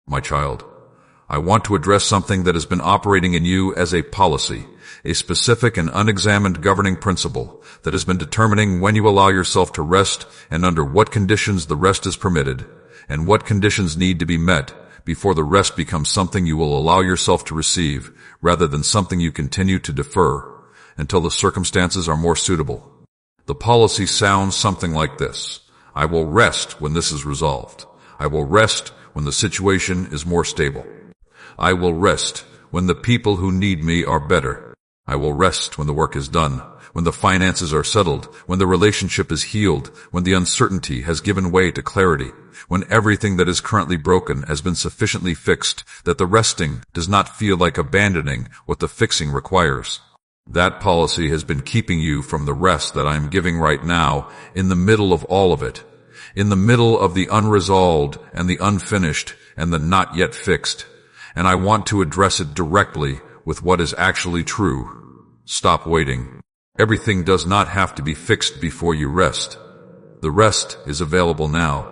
My child, I want to address something that has been operating in you as a policy, a specific and unexamined governing principle that has been determining when you allow yourself to rest and under what conditions the rest is permitted, and what conditions need to be met before the rest becomes something you will allow yourself to receive rather than something you continue to defer until the circumstances are more suitable. The policy sounds something like this. I will rest when this is resolved. I will rest when the situation is more stable. I will rest when the people who need me are better. I will rest when the work is done, when the finances are settled, when the relationship is healed, when the uncertainty has given way to clarity, when everything that is currently broken has been sufficiently fixed that the resting does not feel like abandoning what the fixing requires. That policy has been keeping you from the rest that I am giving right now in the middle of all of it, in the middle of the unresolved and the unfinished and the not yet fixed. And I want to address it directly with what is actually true. Stop waiting. Everything does not have to be fixed before you rest. The rest is available now.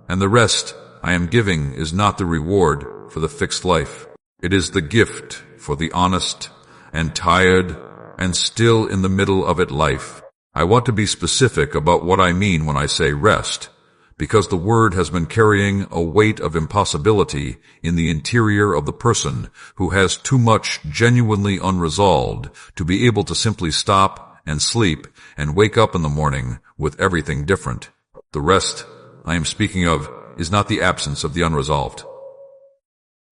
And the rest I am giving is not the reward for the fixed life. It is the gift for the honest and tired and still in the middle of it life. I want to be specific about what I mean when I say rest, because the word has been carrying a weight of impossibility in the interior of the person who has too much genuinely unresolved to be able to simply stop and sleep and wake up in the morning with everything different. The rest I am speaking of is not the absence of the unresolved.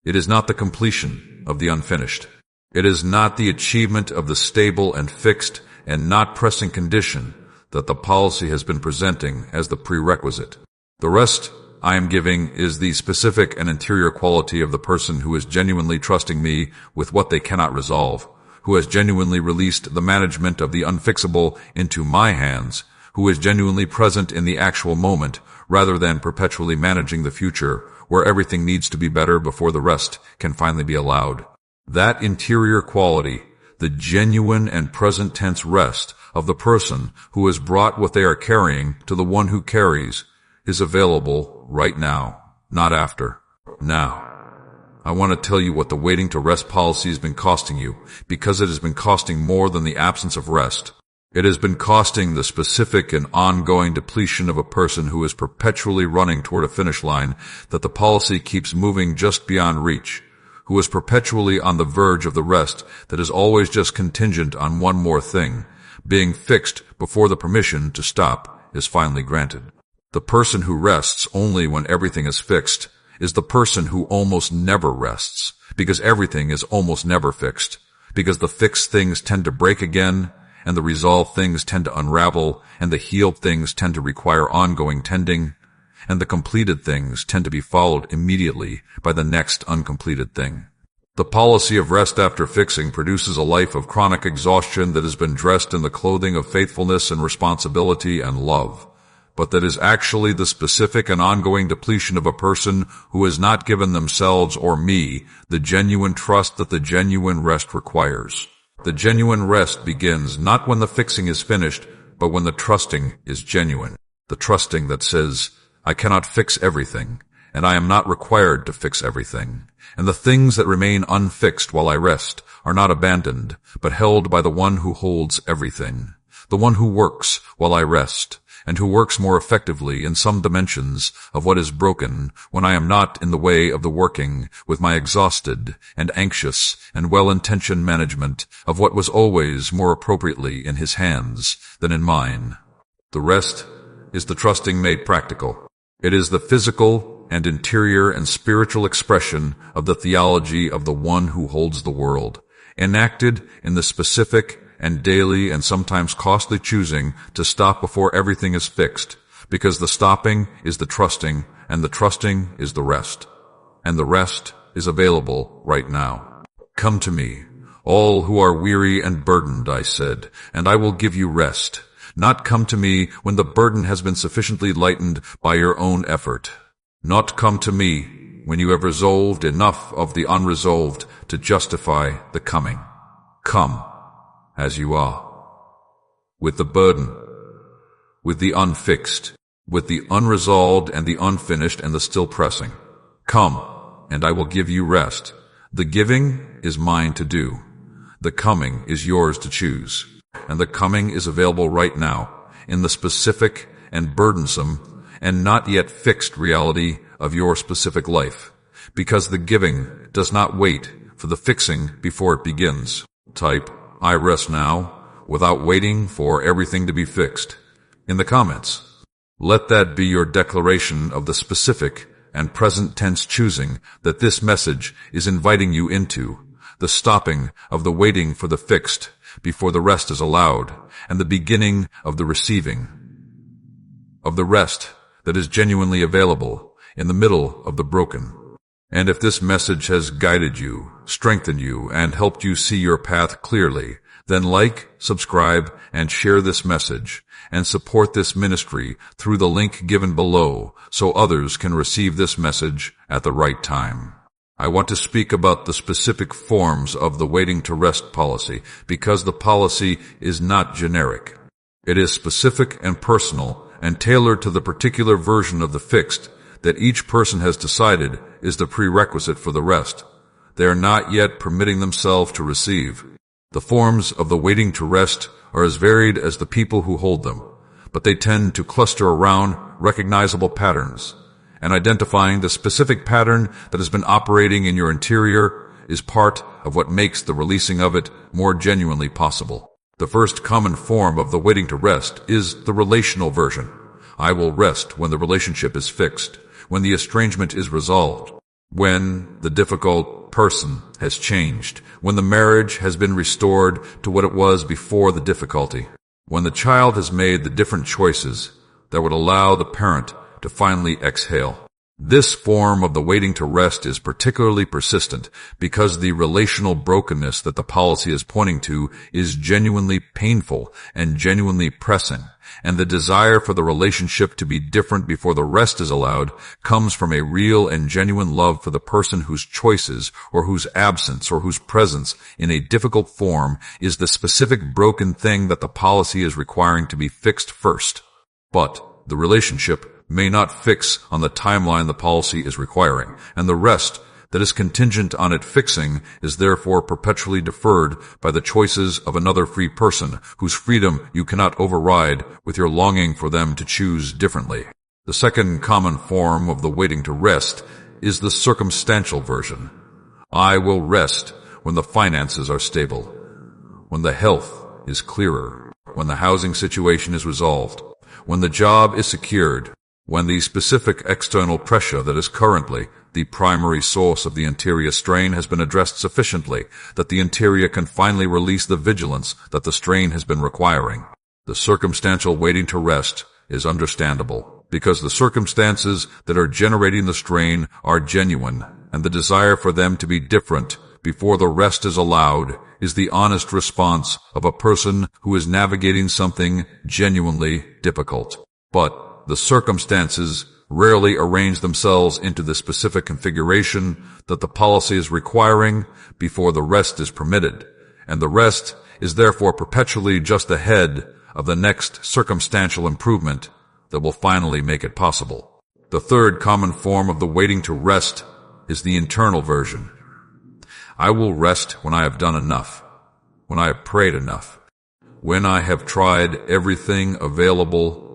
It is not the completion of the unfinished. It is not the achievement of the stable and fixed and not pressing condition that the policy has been presenting as the prerequisite. The rest I am giving is the specific and interior quality of the person who is genuinely trusting me with what they cannot resolve, who has genuinely released the management of the unfixable into my hands, who is genuinely present in the actual moment rather than perpetually managing the future where everything needs to be better before the rest can finally be allowed. That interior quality, the genuine and present tense rest of the person who has brought what they are carrying to the one who carries, is available right now, not after. Now. I want to tell you what the waiting to rest policy has been costing you, because it has been costing more than the absence of rest. It has been costing the specific and ongoing depletion of a person who is perpetually running toward a finish line that the policy keeps moving just beyond reach, who is perpetually on the verge of the rest that is always just contingent on one more thing, being fixed before the permission to stop is finally granted. The person who rests only when everything is fixed is the person who almost never rests, because everything is almost never fixed, because the fixed things tend to break again, and the resolved things tend to unravel, and the healed things tend to require ongoing tending, and the completed things tend to be followed immediately by the next uncompleted thing. The policy of rest after fixing produces a life of chronic exhaustion that has been dressed in the clothing of faithfulness and responsibility and love, but that is actually the specific and ongoing depletion of a person who has not given themselves or me the genuine trust that the genuine rest requires. The genuine rest begins not when the fixing is finished, but when the trusting is genuine. The trusting that says, I cannot fix everything, and I am not required to fix everything. And the things that remain unfixed while I rest are not abandoned, but held by the one who holds everything. The one who works while I rest, and who works more effectively in some dimensions of what is broken when I am not in the way of the working with my exhausted and anxious and well-intentioned management of what was always more appropriately in his hands than in mine. The rest is the trusting made practical. It is the physical and interior and spiritual expression of the theology of the one who holds the world, enacted in the specific and daily and sometimes costly choosing to stop before everything is fixed, because the stopping is the trusting, and the trusting is the rest. And the rest is available right now. Come to me, all who are weary and burdened, I said, and I will give you rest. Not come to me when the burden has been sufficiently lightened by your own effort. Not come to me when you have resolved enough of the unresolved to justify the coming. Come as you are, with the burden, with the unfixed, with the unresolved and the unfinished and the still pressing. Come and I will give you rest. The giving is mine to do. The coming is yours to choose. And the coming is available right now in the specific and burdensome and not yet fixed reality of your specific life, because the giving does not wait for the fixing before it begins. Type, I rest now, without waiting for everything to be fixed, in the comments. Let that be your declaration of the specific and present tense choosing that this message is inviting you into, the stopping of the waiting for the fixed before the rest is allowed, and the beginning of the receiving of the rest that is genuinely available in the middle of the broken. And if this message has guided you, strengthened you, and helped you see your path clearly, then like, subscribe, and share this message, and support this ministry through the link given below so others can receive this message at the right time. I want to speak about the specific forms of the waiting to rest policy because the policy is not generic. It is specific and personal and tailored to the particular version of the fixed that each person has decided is the prerequisite for the rest they are not yet permitting themselves to receive. The forms of the waiting to rest are as varied as the people who hold them, but they tend to cluster around recognizable patterns, and identifying the specific pattern that has been operating in your interior is part of what makes the releasing of it more genuinely possible. The first common form of the waiting to rest is the relational version. I will rest when the relationship is fixed, when the estrangement is resolved, when the difficult person has changed, when the marriage has been restored to what it was before the difficulty, when the child has made the different choices that would allow the parent to finally exhale. This form of the waiting to rest is particularly persistent because the relational brokenness that the policy is pointing to is genuinely painful and genuinely pressing, and the desire for the relationship to be different before the rest is allowed comes from a real and genuine love for the person whose choices or whose absence or whose presence in a difficult form is the specific broken thing that the policy is requiring to be fixed first. But the relationship may not fix on the timeline the policy is requiring, and the rest that is contingent on it fixing is therefore perpetually deferred by the choices of another free person whose freedom you cannot override with your longing for them to choose differently. The second common form of the waiting to rest is the circumstantial version. I will rest when the finances are stable, when the health is clearer, when the housing situation is resolved, when the job is secured, when the specific external pressure that is currently the primary source of the interior strain has been addressed sufficiently that the interior can finally release the vigilance that the strain has been requiring. The circumstantial waiting to rest is understandable because the circumstances that are generating the strain are genuine, and the desire for them to be different before the rest is allowed is the honest response of a person who is navigating something genuinely difficult. But the circumstances rarely arrange themselves into the specific configuration that the policy is requiring before the rest is permitted, and the rest is therefore perpetually just ahead of the next circumstantial improvement that will finally make it possible. The third common form of the waiting to rest is the internal version. I will rest when I have done enough, when I have prayed enough, when I have tried everything available,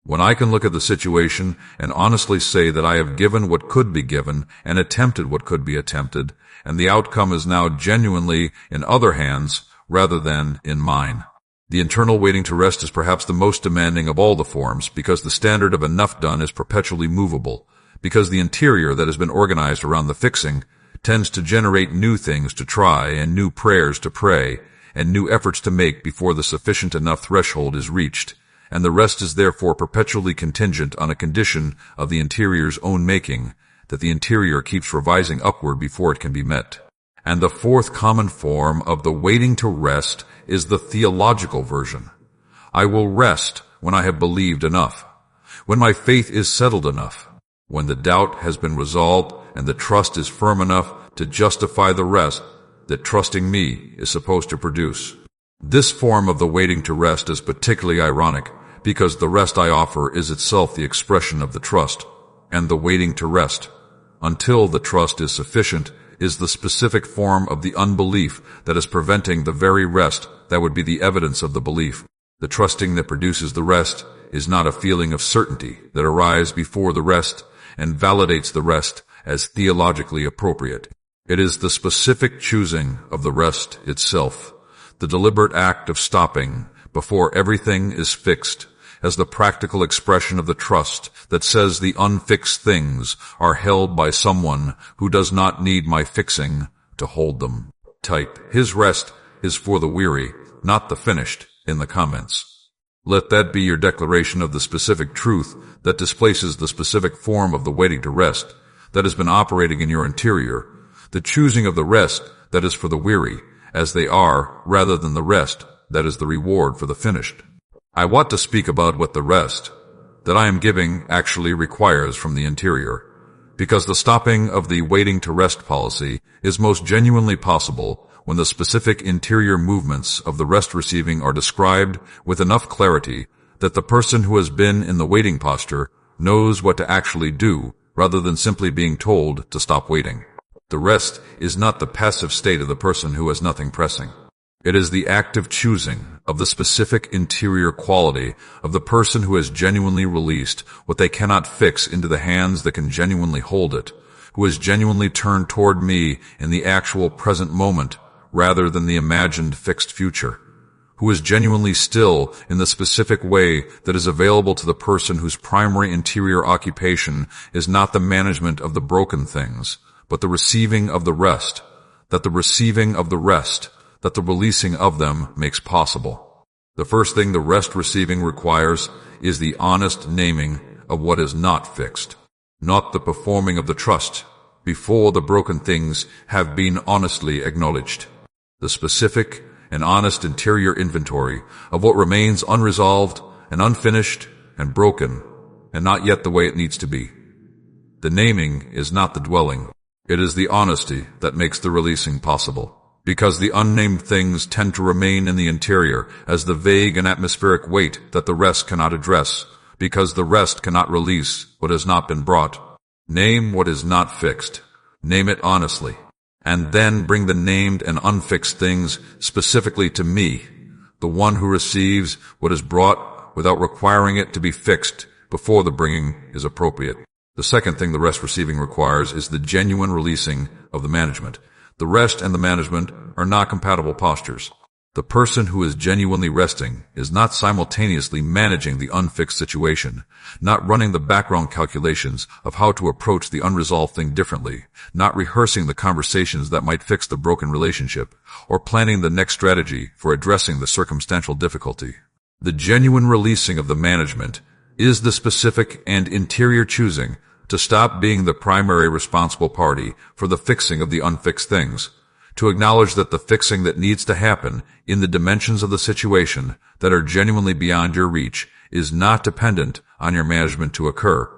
when I can look at the situation and honestly say that I have given what could be given and attempted what could be attempted, and the outcome is now genuinely in other hands rather than in mine. The internal waiting to rest is perhaps the most demanding of all the forms because the standard of enough done is perpetually movable, because the interior that has been organized around the fixing tends to generate new things to try and new prayers to pray and new efforts to make before the sufficient enough threshold is reached, and the rest is therefore perpetually contingent on a condition of the interior's own making that the interior keeps revising upward before it can be met. And the fourth common form of the waiting to rest is the theological version. I will rest when I have believed enough, when my faith is settled enough, when the doubt has been resolved and the trust is firm enough to justify the rest that trusting me is supposed to produce. This form of the waiting to rest is particularly ironic because the rest I offer is itself the expression of the trust and the waiting to rest. until the trust is sufficient, is the specific form of the unbelief that is preventing the very rest that would be the evidence of the belief. The trusting that produces the rest is not a feeling of certainty that arises before the rest and validates the rest as theologically appropriate. It is the specific choosing of the rest itself, the deliberate act of stopping before everything is fixed, as the practical expression of the trust that says the unfixed things are held by someone who does not need my fixing to hold them. Type, his rest is for the weary, not the finished, in the comments. Let that be your declaration of the specific truth that displaces the specific form of the waiting to rest that has been operating in your interior, the choosing of the rest that is for the weary, as they are, rather than the rest that is the reward for the finished. I want to speak about what the rest that I am giving actually requires from the interior, because the stopping of the waiting to rest policy is most genuinely possible when the specific interior movements of the rest receiving are described with enough clarity that the person who has been in the waiting posture knows what to actually do rather than simply being told to stop waiting. The rest is not the passive state of the person who has nothing pressing. It is the active choosing of the specific interior quality of the person who has genuinely released what they cannot fix into the hands that can genuinely hold it, who has genuinely turned toward me in the actual present moment rather than the imagined fixed future, who is genuinely still in the specific way that is available to the person whose primary interior occupation is not the management of the broken things, but the receiving of the rest, that the receiving of the rest, that the releasing of them makes possible. The first thing the rest receiving requires is the honest naming of what is not fixed, not the performing of the trust before the broken things have been honestly acknowledged. The specific and honest interior inventory of what remains unresolved and unfinished and broken and not yet the way it needs to be. The naming is not the dwelling. It is the honesty that makes the releasing possible. Because the unnamed things tend to remain in the interior as the vague and atmospheric weight that the rest cannot address, because the rest cannot release what has not been brought. Name what is not fixed. Name it honestly. And then bring the named and unfixed things specifically to me, the one who receives what is brought without requiring it to be fixed before the bringing is appropriate. The second thing the rest receiving requires is the genuine releasing of the management. The rest and the management are not compatible postures. The person who is genuinely resting is not simultaneously managing the unfixed situation, not running the background calculations of how to approach the unresolved thing differently, not rehearsing the conversations that might fix the broken relationship, or planning the next strategy for addressing the circumstantial difficulty. The genuine releasing of the management is the specific and interior choosing to stop being the primary responsible party for the fixing of the unfixed things, to acknowledge that the fixing that needs to happen in the dimensions of the situation that are genuinely beyond your reach is not dependent on your management to occur,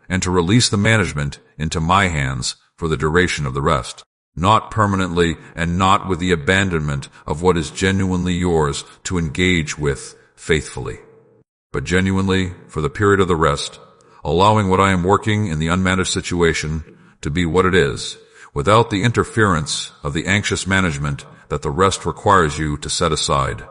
and to release the management into my hands for the duration of the rest, not permanently and not with the abandonment of what is genuinely yours to engage with faithfully, but genuinely for the period of the rest, allowing what I am working in the unmanaged situation to be what it is, without the interference of the anxious management that the rest requires you to set aside.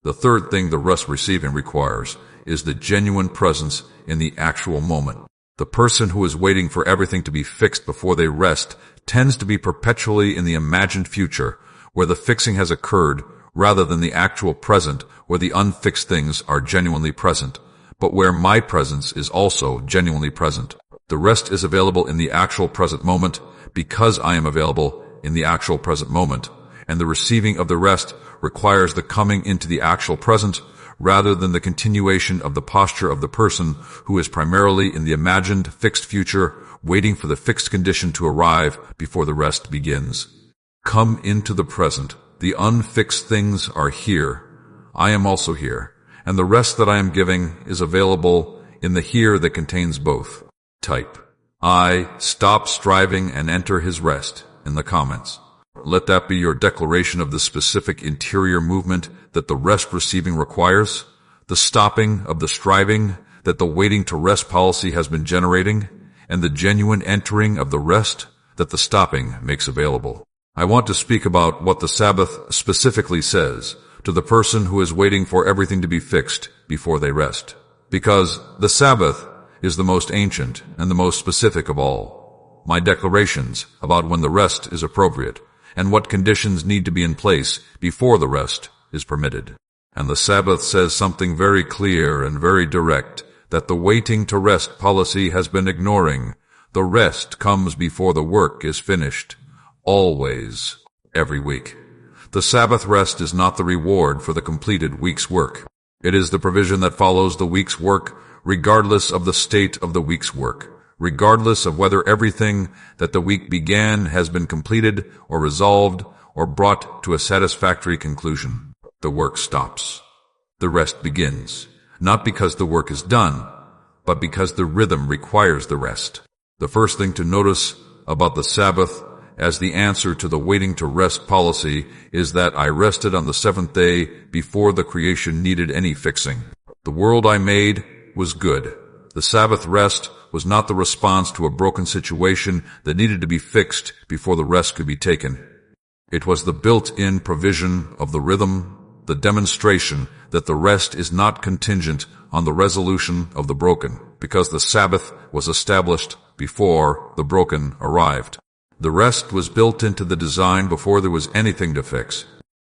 The third thing the rest receiving requires is the genuine presence in the actual moment. The person who is waiting for everything to be fixed before they rest tends to be perpetually in the imagined future, where the fixing has occurred, rather than the actual present, where the unfixed things are genuinely present, but where my presence is also genuinely present. The rest is available in the actual present moment because I am available in the actual present moment, and the receiving of the rest requires the coming into the actual present rather than the continuation of the posture of the person who is primarily in the imagined fixed future, waiting for the fixed condition to arrive before the rest begins. Come into the present. The unfixed things are here. I am also here. And the rest that I am giving is available in the here that contains both. Type, I stop striving and enter his rest in the comments. Let that be your declaration of the specific interior movement that the rest receiving requires, the stopping of the striving that the waiting to rest policy has been generating, and the genuine entering of the rest that the stopping makes available. I want to speak about what the Sabbath specifically says to the person who is waiting for everything to be fixed before they rest. Because the Sabbath is the most ancient and the most specific of all. My declarations about when the rest is appropriate and what conditions need to be in place before the rest is permitted. And the Sabbath says something very clear and very direct that the waiting to rest policy has been ignoring. The rest comes before the work is finished. Always, every week. The Sabbath rest is not the reward for the completed week's work. It is the provision that follows the week's work, regardless of the state of the week's work, regardless of whether everything that the week began has been completed or resolved or brought to a satisfactory conclusion. The work stops. The rest begins, not because the work is done, but because the rhythm requires the rest. The first thing to notice about the Sabbath as the answer to the waiting to rest policy is that I rested on the seventh day before the creation needed any fixing. The world I made was good. The Sabbath rest was not the response to a broken situation that needed to be fixed before the rest could be taken. It was the built-in provision of the rhythm, the demonstration that the rest is not contingent on the resolution of the broken, because the Sabbath was established before the broken arrived. The rest was built into the design before there was anything to fix,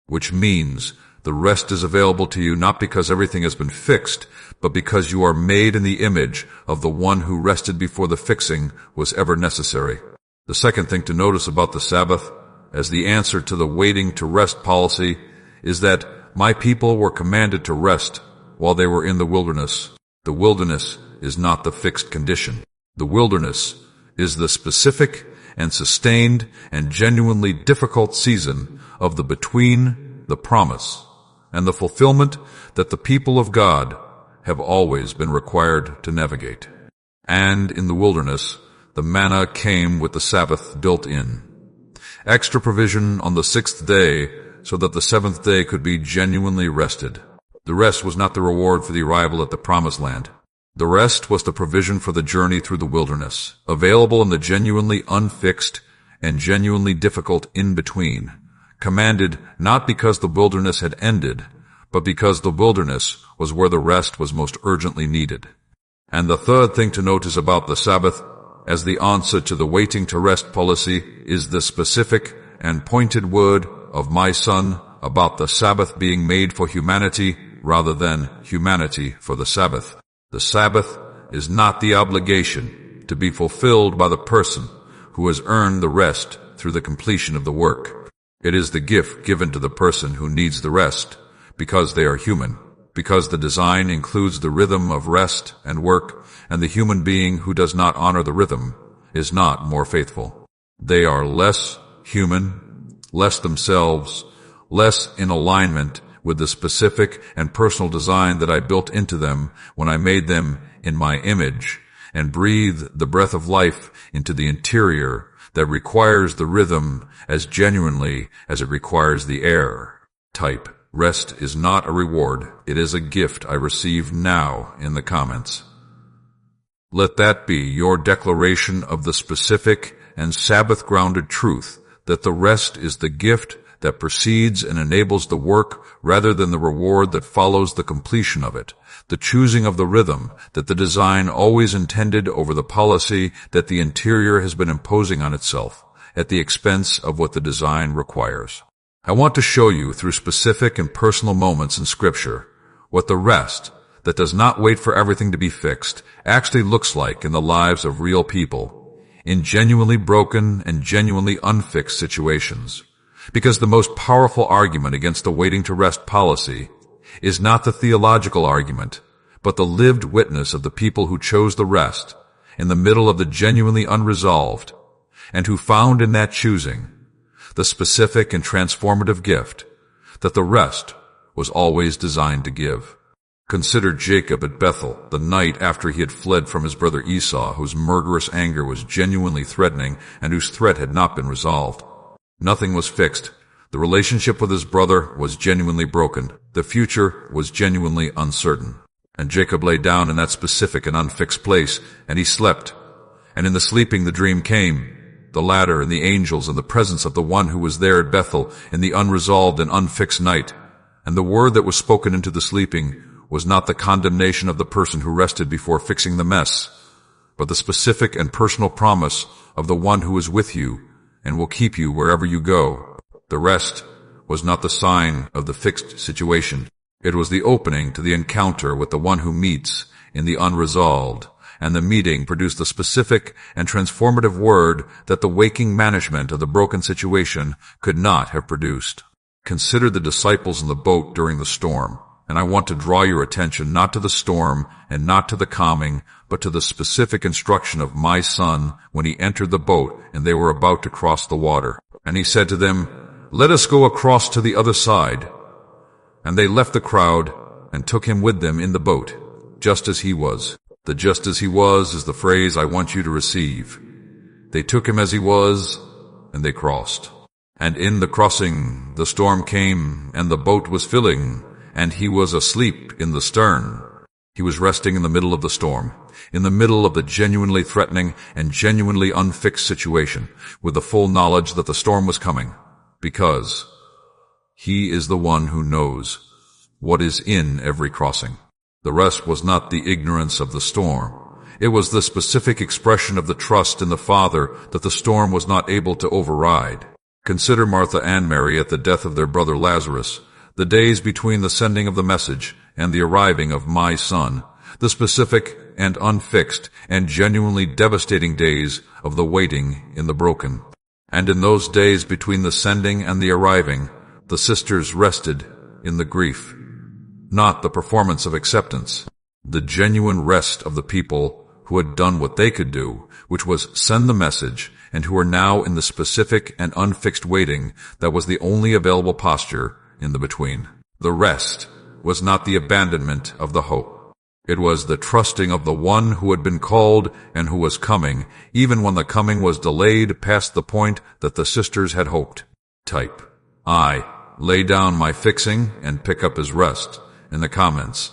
which means the rest is available to you not because everything has been fixed, but because you are made in the image of the one who rested before the fixing was ever necessary. The second thing to notice about the Sabbath as the answer to the waiting to rest policy is that my people were commanded to rest while they were in the wilderness. The wilderness is not the fixed condition. The wilderness is the specific and sustained and genuinely difficult season of the between the promise and the fulfillment that the people of God have always been required to navigate. And in the wilderness, the manna came with the Sabbath built in. Extra provision on the sixth day so that the seventh day could be genuinely rested. The rest was not the reward for the arrival at the promised land. The rest was the provision for the journey through the wilderness, available in the genuinely unfixed and genuinely difficult in-between, commanded not because the wilderness had ended, but because the wilderness was where the rest was most urgently needed. And the third thing to notice about the Sabbath as the answer to the waiting to rest policy is the specific and pointed word of my Son about the Sabbath being made for humanity rather than humanity for the Sabbath. The Sabbath is not the obligation to be fulfilled by the person who has earned the rest through the completion of the work. It is the gift given to the person who needs the rest because they are human, because the design includes the rhythm of rest and work, and the human being who does not honor the rhythm is not more faithful. They are less human, less themselves, less in alignment with the specific and personal design that I built into them when I made them in my image and breathed the breath of life into the interior that requires the rhythm as genuinely as it requires the air. Type, rest is not a reward. It is a gift I receive now in the comments. Let that be your declaration of the specific and Sabbath-grounded truth that the rest is the gift that precedes and enables the work rather than the reward that follows the completion of it, the choosing of the rhythm that the design always intended over the policy that the interior has been imposing on itself at the expense of what the design requires. I want to show you through specific and personal moments in Scripture what the rest that does not wait for everything to be fixed actually looks like in the lives of real people, in genuinely broken and genuinely unfixed situations. Because the most powerful argument against the waiting to rest policy is not the theological argument, but the lived witness of the people who chose the rest in the middle of the genuinely unresolved, and who found in that choosing the specific and transformative gift that the rest was always designed to give. Consider Jacob at Bethel the night after he had fled from his brother Esau, whose murderous anger was genuinely threatening and whose threat had not been resolved. Nothing was fixed. The relationship with his brother was genuinely broken. The future was genuinely uncertain. And Jacob lay down in that specific and unfixed place, and he slept. And in the sleeping the dream came, the ladder and the angels and the presence of the one who was there at Bethel in the unresolved and unfixed night. And the word that was spoken into the sleeping was not the condemnation of the person who rested before fixing the mess, but the specific and personal promise of the one who is with you and will keep you wherever you go. The rest was not the sign of the fixed situation. It was the opening to the encounter with the one who meets in the unresolved, and the meeting produced the specific and transformative word that the waking management of the broken situation could not have produced. Consider the disciples in the boat during the storm, and I want to draw your attention not to the storm and not to the calming, but to the specific instruction of my Son when he entered the boat and they were about to cross the water. And he said to them, "Let us go across to the other side." And they left the crowd and took him with them in the boat, just as he was. The "just as he was" is the phrase I want you to receive. They took him as he was, and they crossed. And in the crossing, the storm came, and the boat was filling, and he was asleep in the stern. He was resting in the middle of the storm, in the middle of the genuinely threatening and genuinely unfixed situation, with the full knowledge that the storm was coming, because he is the one who knows what is in every crossing. The rest was not the ignorance of the storm. It was the specific expression of the trust in the Father that the storm was not able to override. Consider Martha and Mary at the death of their brother Lazarus, the days between the sending of the message and the arriving of my Son, the specific and unfixed and genuinely devastating days of the waiting in the broken. And in those days between the sending and the arriving, the sisters rested in the grief, not the performance of acceptance, the genuine rest of the people who had done what they could do, which was send the message, and who are now in the specific and unfixed waiting that was the only available posture in the between. The rest was not the abandonment of the hope. It was the trusting of the one who had been called and who was coming, even when the coming was delayed past the point that the sisters had hoped. Type, "I lay down my fixing and pick up his rest" in the comments.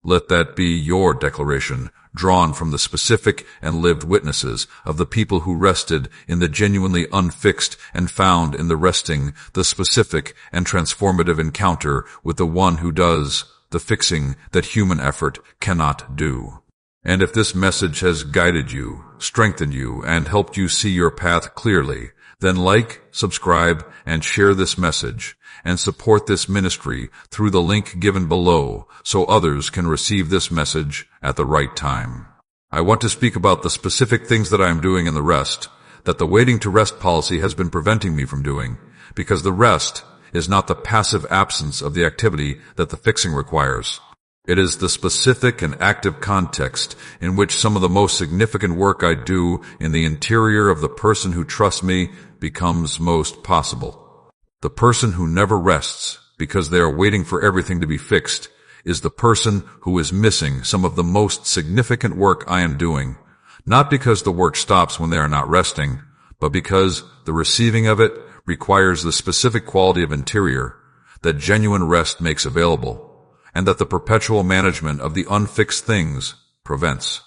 Let that be your declaration, drawn from the specific and lived witnesses of the people who rested in the genuinely unfixed and found in the resting the specific and transformative encounter with the one who does the fixing that human effort cannot do. And if this message has guided you, strengthened you, and helped you see your path clearly, then like, subscribe, and share this message, and support this ministry through the link given below so others can receive this message at the right time. I want to speak about the specific things that I am doing in the rest, that the waiting to rest policy has been preventing me from doing, because the rest is not the passive absence of the activity that the fixing requires. It is the specific and active context in which some of the most significant work I do in the interior of the person who trusts me becomes most possible. The person who never rests because they are waiting for everything to be fixed is the person who is missing some of the most significant work I am doing, not because the work stops when they are not resting, but because the receiving of it requires the specific quality of interior that genuine rest makes available, and that the perpetual management of the unfixed things prevents.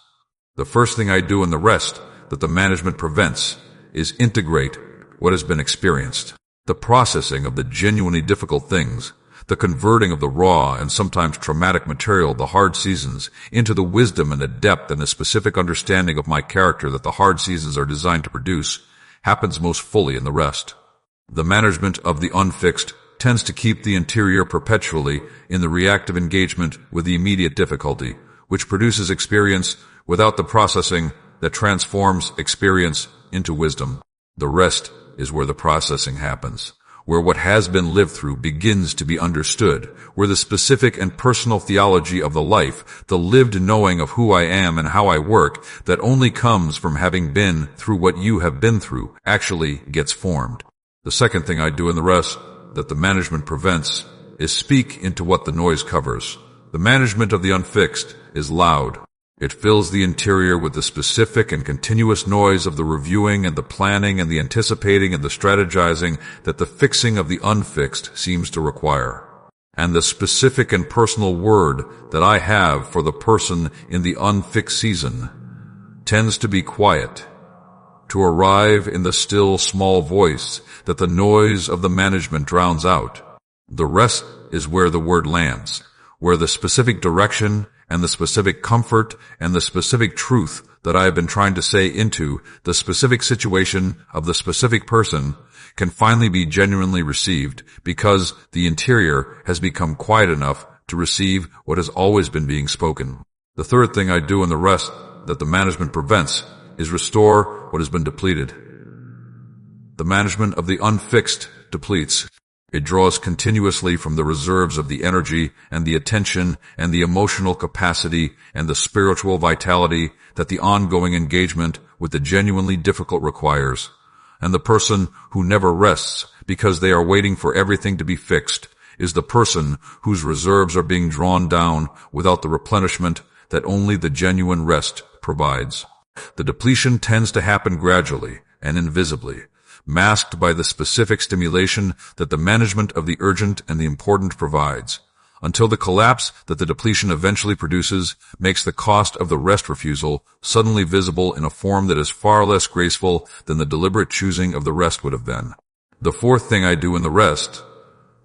The first thing I do in the rest that the management prevents is integrate what has been experienced. The processing of the genuinely difficult things, the converting of the raw and sometimes traumatic material, the hard seasons, into the wisdom and the depth and the specific understanding of my character that the hard seasons are designed to produce, happens most fully in the rest. The management of the unfixed tends to keep the interior perpetually in the reactive engagement with the immediate difficulty, which produces experience without the processing that transforms experience into wisdom. The rest is where the processing happens, where what has been lived through begins to be understood, where the specific and personal theology of the life, the lived knowing of who I am and how I work, that only comes from having been through what you have been through, actually gets formed. The second thing I do in the rest that the management prevents is speak into what the noise covers. The management of the unfixed is loud. It fills the interior with the specific and continuous noise of the reviewing and the planning and the anticipating and the strategizing that the fixing of the unfixed seems to require. And the specific and personal word that I have for the person in the unfixed season tends to be quiet to arrive in the still small voice that the noise of the management drowns out. The rest is where the word lands, where the specific direction and the specific comfort and the specific truth that I have been trying to say into the specific situation of the specific person can finally be genuinely received because the interior has become quiet enough to receive what has always been being spoken. The third thing I do in the rest that the management prevents is restore what has been depleted. The management of the unfixed depletes. It draws continuously from the reserves of the energy and the attention and the emotional capacity and the spiritual vitality that the ongoing engagement with the genuinely difficult requires. And the person who never rests because they are waiting for everything to be fixed is the person whose reserves are being drawn down without the replenishment that only the genuine rest provides. The depletion tends to happen gradually and invisibly, masked by the specific stimulation that the management of the urgent and the important provides, until the collapse that the depletion eventually produces makes the cost of the rest refusal suddenly visible in a form that is far less graceful than the deliberate choosing of the rest would have been. The fourth thing I do in the rest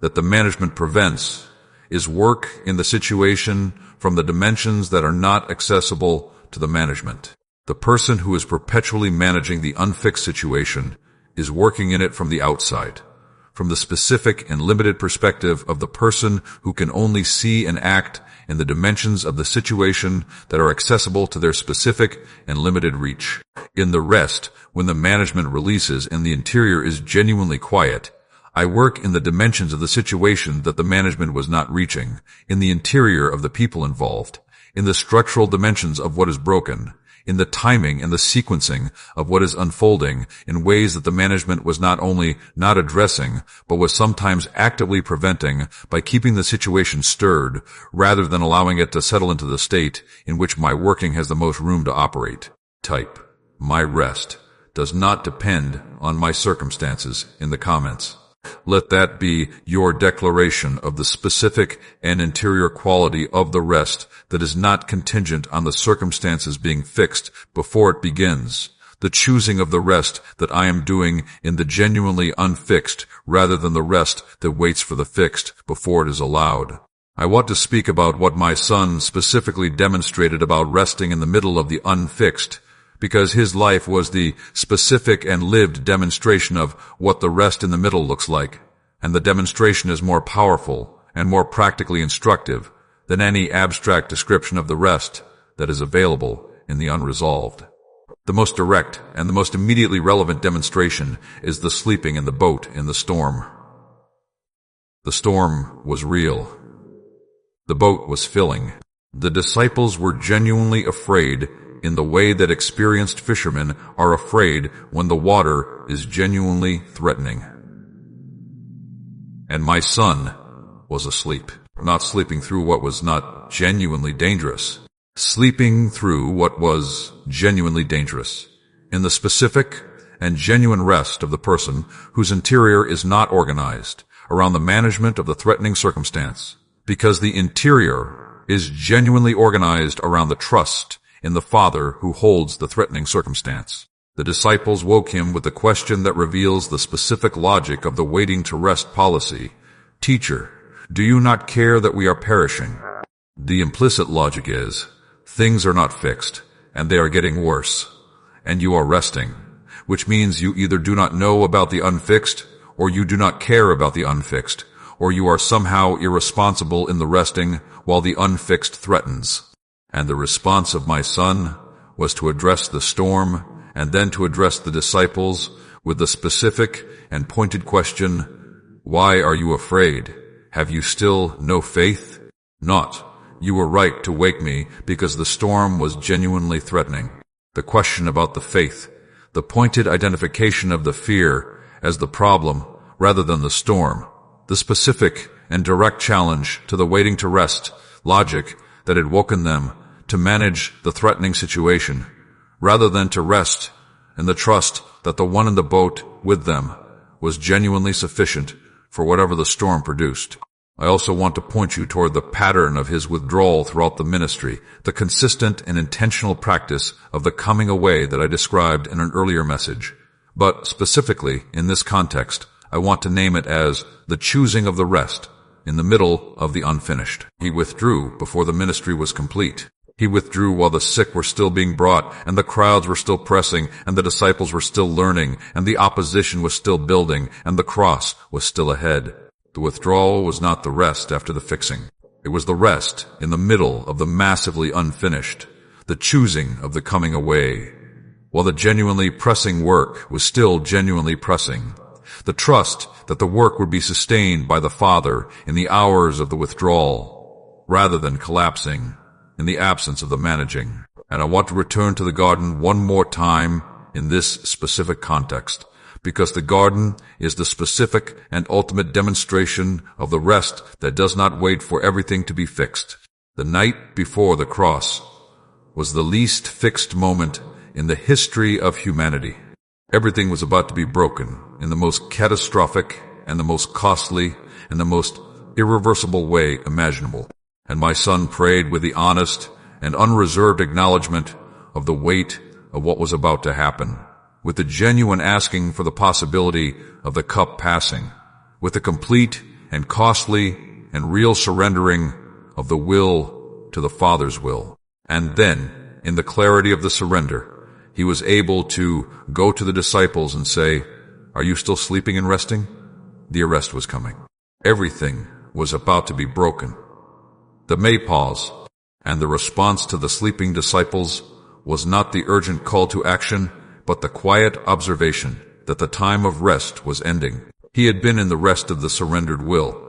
that the management prevents is work in the situation from the dimensions that are not accessible to the management. The person who is perpetually managing the unfixed situation is working in it from the outside, from the specific and limited perspective of the person who can only see and act in the dimensions of the situation that are accessible to their specific and limited reach. In the rest, when the management releases and the interior is genuinely quiet, I work in the dimensions of the situation that the management was not reaching, in the interior of the people involved, in the structural dimensions of what is broken, in the timing and the sequencing of what is unfolding in ways that the management was not only not addressing, but was sometimes actively preventing by keeping the situation stirred, rather than allowing it to settle into the state in which my working has the most room to operate. Type, my rest, does not depend on my circumstances in the comments. Let that be your declaration of the specific and interior quality of the rest that is not contingent on the circumstances being fixed before it begins, the choosing of the rest that I am doing in the genuinely unfixed rather than the rest that waits for the fixed before it is allowed. I want to speak about what my son specifically demonstrated about resting in the middle of the unfixed, because his life was the specific and lived demonstration of what the rest in the middle looks like, and the demonstration is more powerful and more practically instructive than any abstract description of the rest that is available in the unresolved. The most direct and the most immediately relevant demonstration is the sleeping in the boat in the storm. The storm was real. The boat was filling. The disciples were genuinely afraid in the way that experienced fishermen are afraid when the water is genuinely threatening. And my son was asleep, not sleeping through what was not genuinely dangerous, sleeping through what was genuinely dangerous, in the specific and genuine rest of the person whose interior is not organized around the management of the threatening circumstance, because the interior is genuinely organized around the trust in the Father who holds the threatening circumstance. The disciples woke him with the question that reveals the specific logic of the waiting to rest policy. Teacher, do you not care that we are perishing? The implicit logic is, things are not fixed, and they are getting worse, and you are resting, which means you either do not know about the unfixed, or you do not care about the unfixed, or you are somehow irresponsible in the resting while the unfixed threatens. And the response of my son was to address the storm and then to address the disciples with the specific and pointed question, why are you afraid? Have you still no faith? Not, you were right to wake me because the storm was genuinely threatening. The question about the faith, the pointed identification of the fear as the problem rather than the storm, the specific and direct challenge to the waiting to rest logic that had woken them to manage the threatening situation, rather than to rest in the trust that the one in the boat with them was genuinely sufficient for whatever the storm produced. I also want to point you toward the pattern of his withdrawal throughout the ministry, the consistent and intentional practice of the coming away that I described in an earlier message. But specifically, in this context, I want to name it as the choosing of the rest in the middle of the unfinished. He withdrew before the ministry was complete. He withdrew while the sick were still being brought, and the crowds were still pressing, and the disciples were still learning, and the opposition was still building, and the cross was still ahead. The withdrawal was not the rest after the fixing. It was the rest in the middle of the massively unfinished, the choosing of the coming away, while the genuinely pressing work was still genuinely pressing. The trust that the work would be sustained by the Father in the hours of the withdrawal, rather than collapsing in the absence of the managing. And I want to return to the garden one more time in this specific context, because the garden is the specific and ultimate demonstration of the rest that does not wait for everything to be fixed. The night before the cross was the least fixed moment in the history of humanity. Everything was about to be broken in the most catastrophic and the most costly and the most irreversible way imaginable. And my son prayed with the honest and unreserved acknowledgement of the weight of what was about to happen, with the genuine asking for the possibility of the cup passing, with the complete and costly and real surrendering of the will to the Father's will. And then, in the clarity of the surrender, he was able to go to the disciples and say, "Are you still sleeping and resting?" The arrest was coming. Everything was about to be broken. The maypause and the response to the sleeping disciples was not the urgent call to action, but the quiet observation that the time of rest was ending. He had been in the rest of the surrendered will.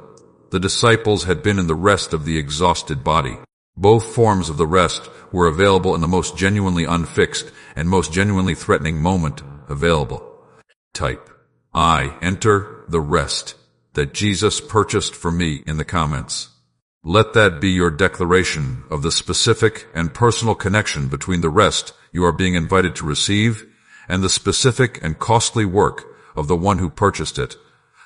The disciples had been in the rest of the exhausted body. Both forms of the rest were available in the most genuinely unfixed and most genuinely threatening moment available. Type, "I enter the rest that Jesus purchased for me" in the comments. Let that be your declaration of the specific and personal connection between the rest you are being invited to receive and the specific and costly work of the one who purchased it.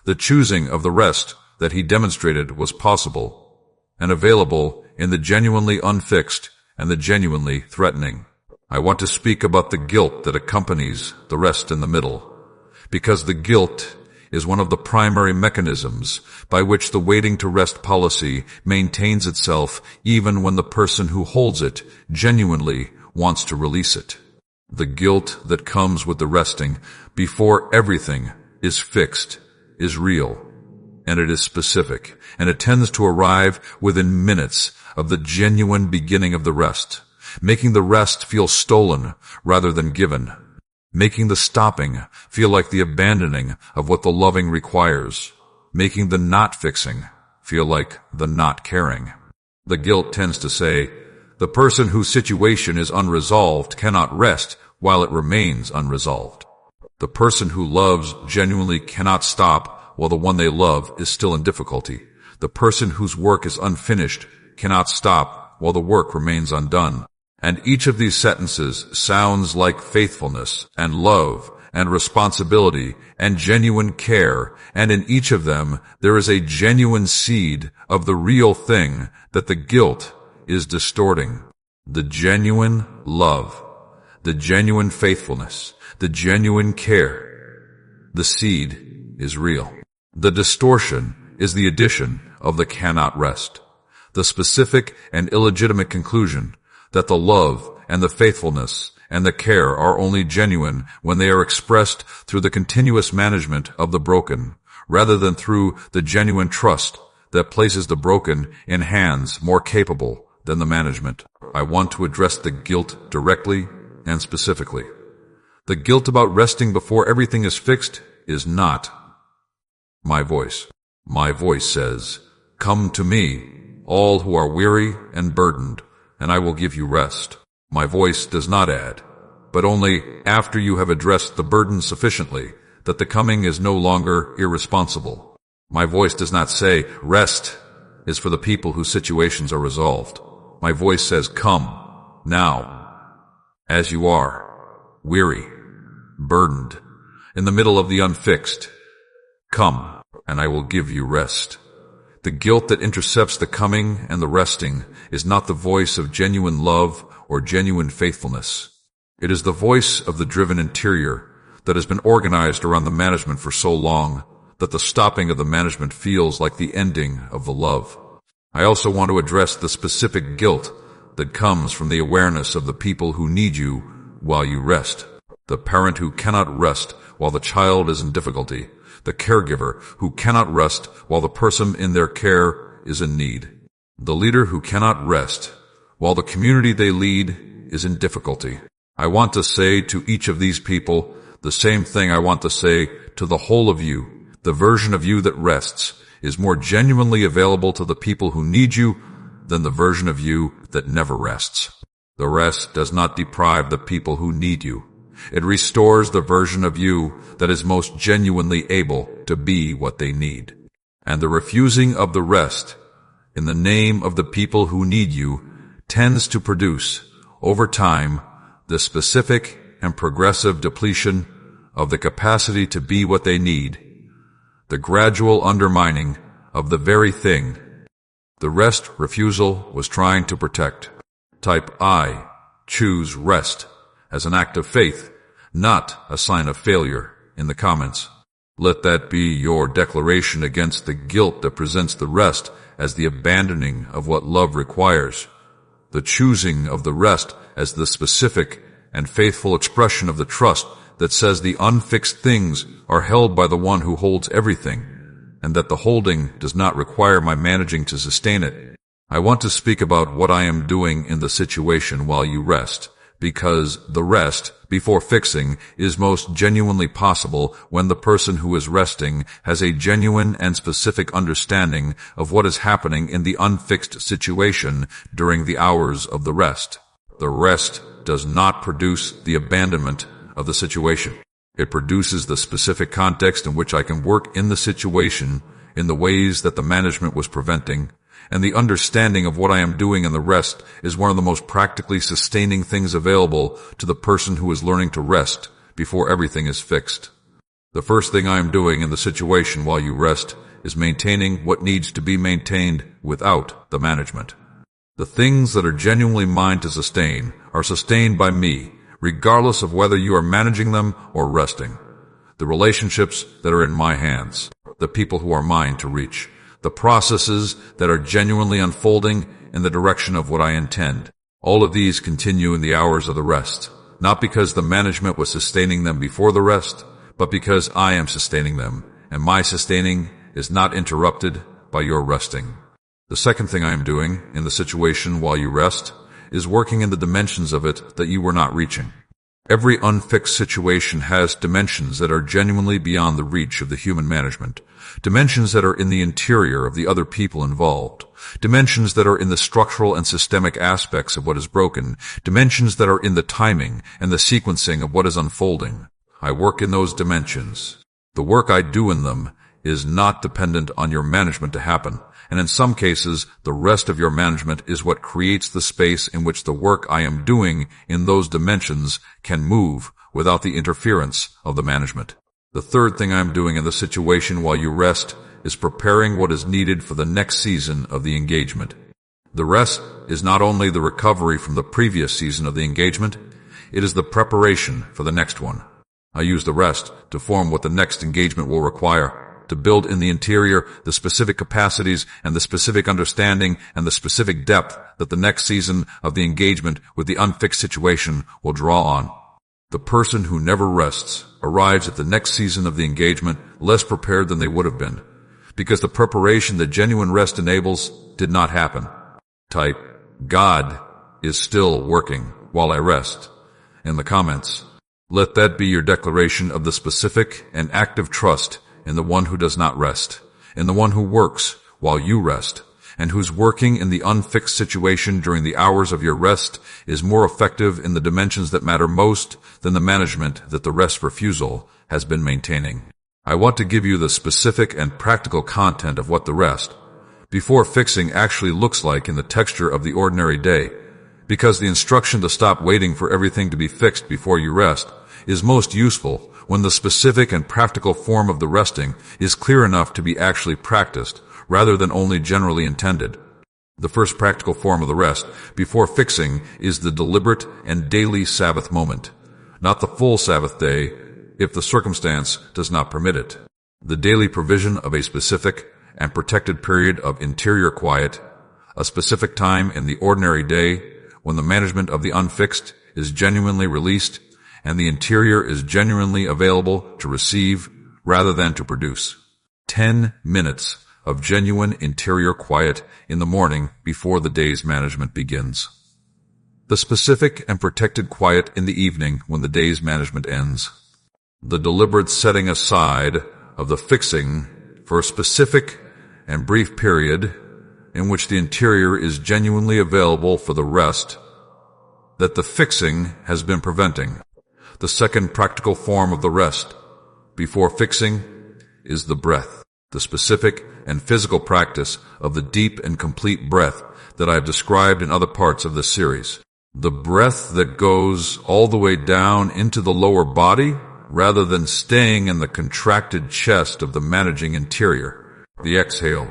The choosing of the rest that he demonstrated was possible and available in the genuinely unfixed and the genuinely threatening. I want to speak about the guilt that accompanies the rest in the middle, because the guilt is one of the primary mechanisms by which the waiting to rest policy maintains itself even when the person who holds it genuinely wants to release it. The guilt that comes with the resting before everything is fixed is real, and it is specific, and it tends to arrive within minutes of the genuine beginning of the rest, making the rest feel stolen rather than given, making the stopping feel like the abandoning of what the loving requires, making the not fixing feel like the not caring. The guilt tends to say, the person whose situation is unresolved cannot rest while it remains unresolved. The person who loves genuinely cannot stop while the one they love is still in difficulty. The person whose work is unfinished cannot stop while the work remains undone. And each of these sentences sounds like faithfulness and love and responsibility and genuine care, and in each of them there is a genuine seed of the real thing that the guilt is distorting. The genuine love, the genuine faithfulness, the genuine care. The seed is real. The distortion is the addition of the cannot rest, the specific and illegitimate conclusion that the love and the faithfulness and the care are only genuine when they are expressed through the continuous management of the broken, rather than through the genuine trust that places the broken in hands more capable than the management. I want to address the guilt directly and specifically. The guilt about resting before everything is fixed is not my voice. My voice says, "Come to me, all who are weary and burdened, and I will give you rest." My voice does not add, but only after you have addressed the burden sufficiently that the coming is no longer irresponsible. My voice does not say, "Rest is for the people whose situations are resolved." My voice says, "Come, now, as you are, weary, burdened, in the middle of the unfixed. Come, and I will give you rest." The guilt that intercepts the coming and the resting is not the voice of genuine love or genuine faithfulness. It is the voice of the driven interior that has been organized around the management for so long that the stopping of the management feels like the ending of the love. I also want to address the specific guilt that comes from the awareness of the people who need you while you rest. The parent who cannot rest while the child is in difficulty. The caregiver who cannot rest while the person in their care is in need. The leader who cannot rest while the community they lead is in difficulty. I want to say to each of these people the same thing I want to say to the whole of you. The version of you that rests is more genuinely available to the people who need you than the version of you that never rests. The rest does not deprive the people who need you. It restores the version of you that is most genuinely able to be what they need. And the refusing of the rest in the name of the people who need you tends to produce, over time, the specific and progressive depletion of the capacity to be what they need, the gradual undermining of the very thing the rest refusal was trying to protect. Type I choose rest as an act of faith, not a sign of failure, in the comments. Let that be your declaration against the guilt that presents the rest as the abandoning of what love requires, the choosing of the rest as the specific and faithful expression of the trust that says the unfixed things are held by the one who holds everything, and that the holding does not require my managing to sustain it. I want to speak about what I am doing in the situation while you rest, because the rest, before fixing, is most genuinely possible when the person who is resting has a genuine and specific understanding of what is happening in the unfixed situation during the hours of the rest. The rest does not produce the abandonment of the situation. It produces the specific context in which I can work in the situation in the ways that the management was preventing, and the understanding of what I am doing in the rest is one of the most practically sustaining things available to the person who is learning to rest before everything is fixed. The first thing I am doing in the situation while you rest is maintaining what needs to be maintained without the management. The things that are genuinely mine to sustain are sustained by me, regardless of whether you are managing them or resting. The relationships that are in my hands, the people who are mine to reach, the processes that are genuinely unfolding in the direction of what I intend. All of these continue in the hours of the rest, not because the management was sustaining them before the rest, but because I am sustaining them, and my sustaining is not interrupted by your resting. The second thing I am doing in the situation while you rest is working in the dimensions of it that you were not reaching. Every unfixed situation has dimensions that are genuinely beyond the reach of the human management, dimensions that are in the interior of the other people involved, dimensions that are in the structural and systemic aspects of what is broken, dimensions that are in the timing and the sequencing of what is unfolding. I work in those dimensions. The work I do in them is not dependent on your management to happen, and in some cases, the rest of your management is what creates the space in which the work I am doing in those dimensions can move without the interference of the management. The third thing I am doing in the situation while you rest is preparing what is needed for the next season of the engagement. The rest is not only the recovery from the previous season of the engagement, it is the preparation for the next one. I use the rest to form what the next engagement will require, to build in the interior the specific capacities and the specific understanding and the specific depth that the next season of the engagement with the unfixed situation will draw on. The person who never rests arrives at the next season of the engagement less prepared than they would have been, because the preparation that genuine rest enables did not happen. Type, God is still working while I rest, in the comments. Let that be your declaration of the specific and active trust in the one who does not rest, in the one who works while you rest, and whose working in the unfixed situation during the hours of your rest is more effective in the dimensions that matter most than the management that the rest refusal has been maintaining. I want to give you the specific and practical content of what the rest, before fixing, actually looks like in the texture of the ordinary day, because the instruction to stop waiting for everything to be fixed before you rest is most useful when the specific and practical form of the resting is clear enough to be actually practiced, rather than only generally intended. The first practical form of the rest, before fixing, is the deliberate and daily Sabbath moment. Not the full Sabbath day, if the circumstance does not permit it. The daily provision of a specific and protected period of interior quiet, a specific time in the ordinary day when the management of the unfixed is genuinely released and the interior is genuinely available to receive rather than to produce. 10 minutes of genuine interior quiet in the morning before the day's management begins. The specific and protected quiet in the evening when the day's management ends. The deliberate setting aside of the fixing for a specific and brief period in which the interior is genuinely available for the rest that the fixing has been preventing. The second practical form of the rest before fixing is the breath, the specific and physical practice of the deep and complete breath that I have described in other parts of this series. The breath that goes all the way down into the lower body rather than staying in the contracted chest of the managing interior. The exhale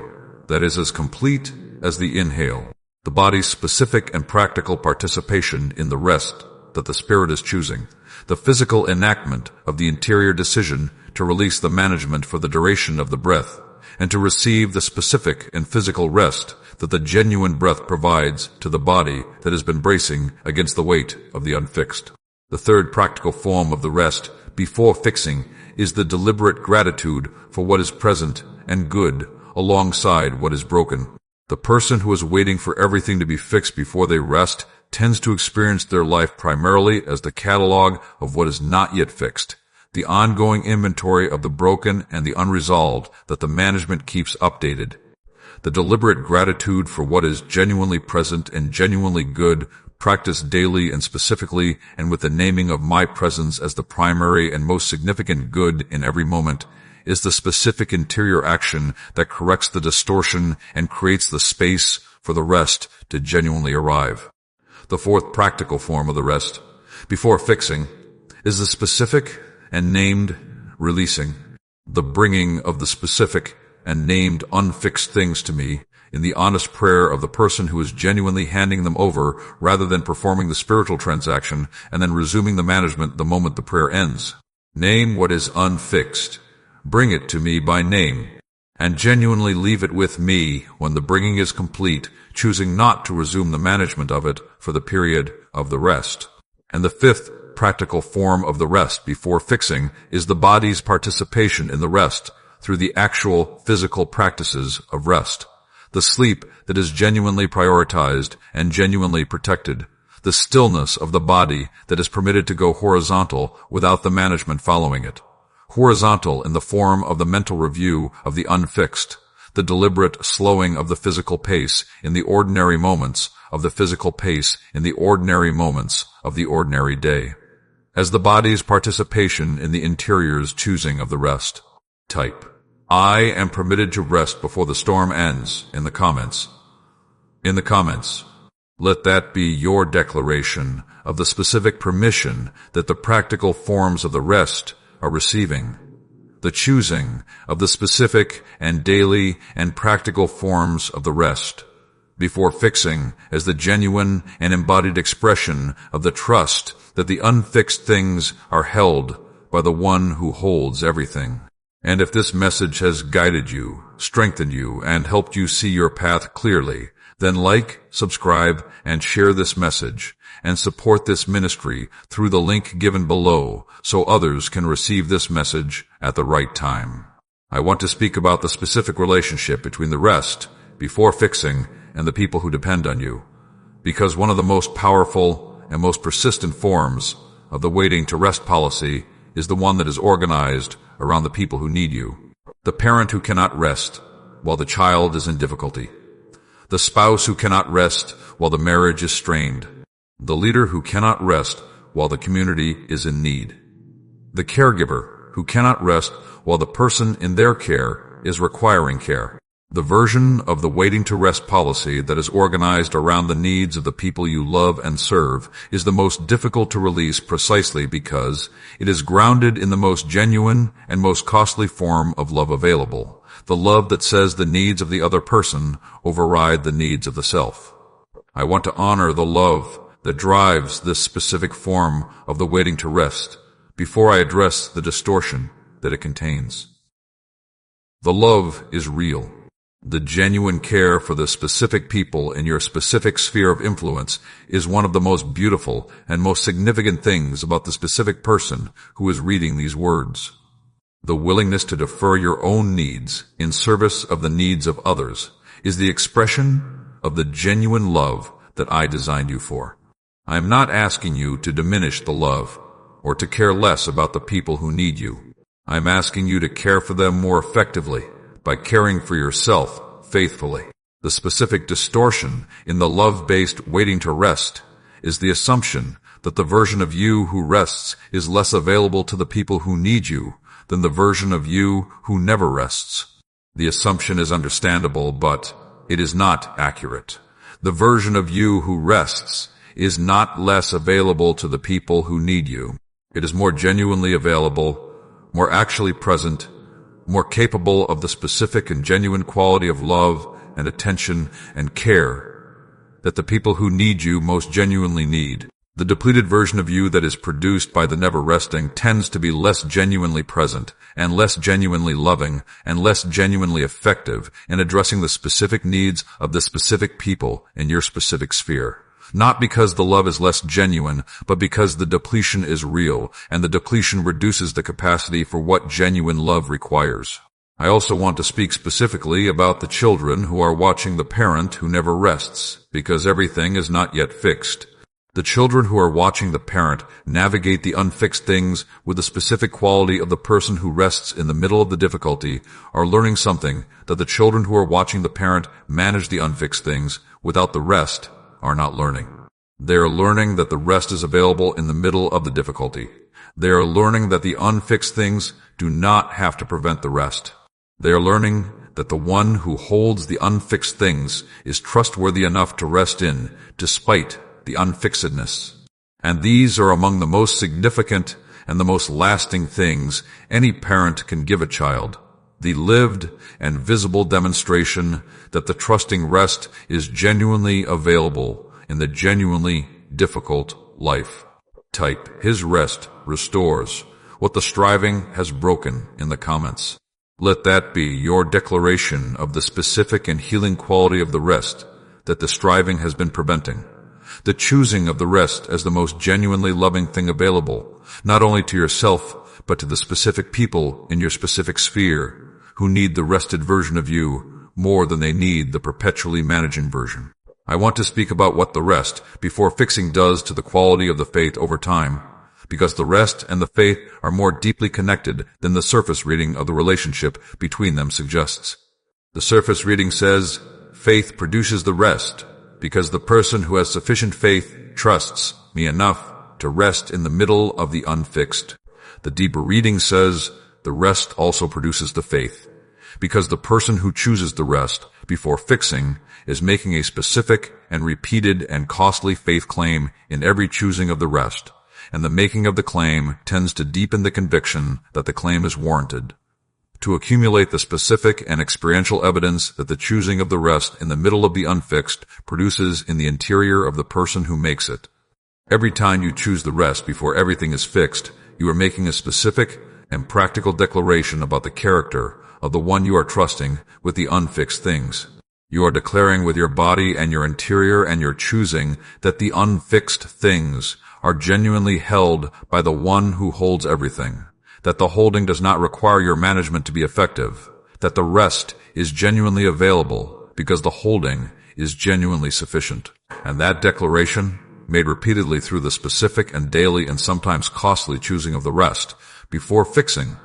that is as complete as the inhale. The body's specific and practical participation in the rest that the spirit is choosing. The physical enactment of the interior decision to release the management for the duration of the breath and to receive the specific and physical rest that the genuine breath provides to the body that has been bracing against the weight of the unfixed. The third practical form of the rest before fixing is the deliberate gratitude for what is present and good alongside what is broken. The person who is waiting for everything to be fixed before they rest tends to experience their life primarily as the catalog of what is not yet fixed, the ongoing inventory of the broken and the unresolved that the management keeps updated. The deliberate gratitude for what is genuinely present and genuinely good, practiced daily and specifically and with the naming of my presence as the primary and most significant good in every moment, is the specific interior action that corrects the distortion and creates the space for the rest to genuinely arrive. The fourth practical form of the rest, before fixing, is the specific and named releasing, the bringing of the specific and named unfixed things to me in the honest prayer of the person who is genuinely handing them over rather than performing the spiritual transaction and then resuming the management the moment the prayer ends. Name what is unfixed. Bring it to me by name, and genuinely leave it with me when the bringing is complete, choosing not to resume the management of it for the period of the rest. And the fifth practical form of the rest before fixing is the body's participation in the rest through the actual physical practices of rest. The sleep that is genuinely prioritized and genuinely protected. The stillness of the body that is permitted to go horizontal without the management following it. Horizontal in the form of the mental review of the unfixed, the deliberate slowing of the physical pace in the ordinary moments of the physical pace in the ordinary moments of the ordinary day, as the body's participation in the interior's choosing of the rest. Type. I am permitted to rest before the storm ends in the comments. In the comments. Let that be your declaration of the specific permission that the practical forms of the rest are receiving, the choosing of the specific and daily and practical forms of the rest, before fixing as the genuine and embodied expression of the trust that the unfixed things are held by the one who holds everything. And if this message has guided you, strengthened you, and helped you see your path clearly, then like, subscribe, and share this message, and support this ministry through the link given below so others can receive this message at the right time. I want to speak about the specific relationship between the rest, before fixing, and the people who depend on you, because one of the most powerful and most persistent forms of the waiting to rest policy is the one that is organized around the people who need you. The parent who cannot rest while the child is in difficulty. The spouse who cannot rest while the marriage is strained. The leader who cannot rest while the community is in need. The caregiver who cannot rest while the person in their care is requiring care. The version of the waiting to rest policy that is organized around the needs of the people you love and serve is the most difficult to release precisely because it is grounded in the most genuine and most costly form of love available, the love that says the needs of the other person override the needs of the self. I want to honor the love that drives this specific form of the waiting to rest before I address the distortion that it contains. The love is real. The genuine care for the specific people in your specific sphere of influence is one of the most beautiful and most significant things about the specific person who is reading these words. The willingness to defer your own needs in service of the needs of others is the expression of the genuine love that I designed you for. I am not asking you to diminish the love or to care less about the people who need you. I am asking you to care for them more effectively by caring for yourself faithfully. The specific distortion in the love-based waiting to rest is the assumption that the version of you who rests is less available to the people who need you than the version of you who never rests. The assumption is understandable, but it is not accurate. The version of you who rests is not less available to the people who need you. It is more genuinely available, more actually present, more capable of the specific and genuine quality of love and attention and care that the people who need you most genuinely need. The depleted version of you that is produced by the never resting tends to be less genuinely present and less genuinely loving and less genuinely effective in addressing the specific needs of the specific people in your specific sphere. Not because the love is less genuine, but because the depletion is real, and the depletion reduces the capacity for what genuine love requires. I also want to speak specifically about the children who are watching the parent who never rests, because everything is not yet fixed. The children who are watching the parent navigate the unfixed things with the specific quality of the person who rests in the middle of the difficulty are learning something that the children who are watching the parent manage the unfixed things without the rest are not learning. They are learning that the rest is available in the middle of the difficulty. They are learning that the unfixed things do not have to prevent the rest. They are learning that the one who holds the unfixed things is trustworthy enough to rest in, despite the unfixedness. And these are among the most significant and the most lasting things any parent can give a child. The lived and visible demonstration that the trusting rest is genuinely available in the genuinely difficult life. Type, his rest restores what the striving has broken in the comments. Let that be your declaration of the specific and healing quality of the rest that the striving has been preventing. The choosing of the rest as the most genuinely loving thing available, not only to yourself, but to the specific people in your specific sphere who need the rested version of you more than they need the perpetually managing version. I want to speak about what the rest before fixing does to the quality of the faith over time, because the rest and the faith are more deeply connected than the surface reading of the relationship between them suggests. The surface reading says, faith produces the rest, because the person who has sufficient faith trusts me enough to rest in the middle of the unfixed. The deeper reading says, the rest also produces the faith, because the person who chooses the rest before fixing is making a specific and repeated and costly faith claim in every choosing of the rest, and the making of the claim tends to deepen the conviction that the claim is warranted. To accumulate the specific and experiential evidence that the choosing of the rest in the middle of the unfixed produces in the interior of the person who makes it. Every time you choose the rest before everything is fixed, you are making a specific and practical declaration about the character of the one you are trusting with the unfixed things. You are declaring with your body and your interior and your choosing that the unfixed things are genuinely held by the one who holds everything, that the holding does not require your management to be effective, that the rest is genuinely available because the holding is genuinely sufficient. And that declaration, made repeatedly through the specific and daily and sometimes costly choosing of the rest before fixing,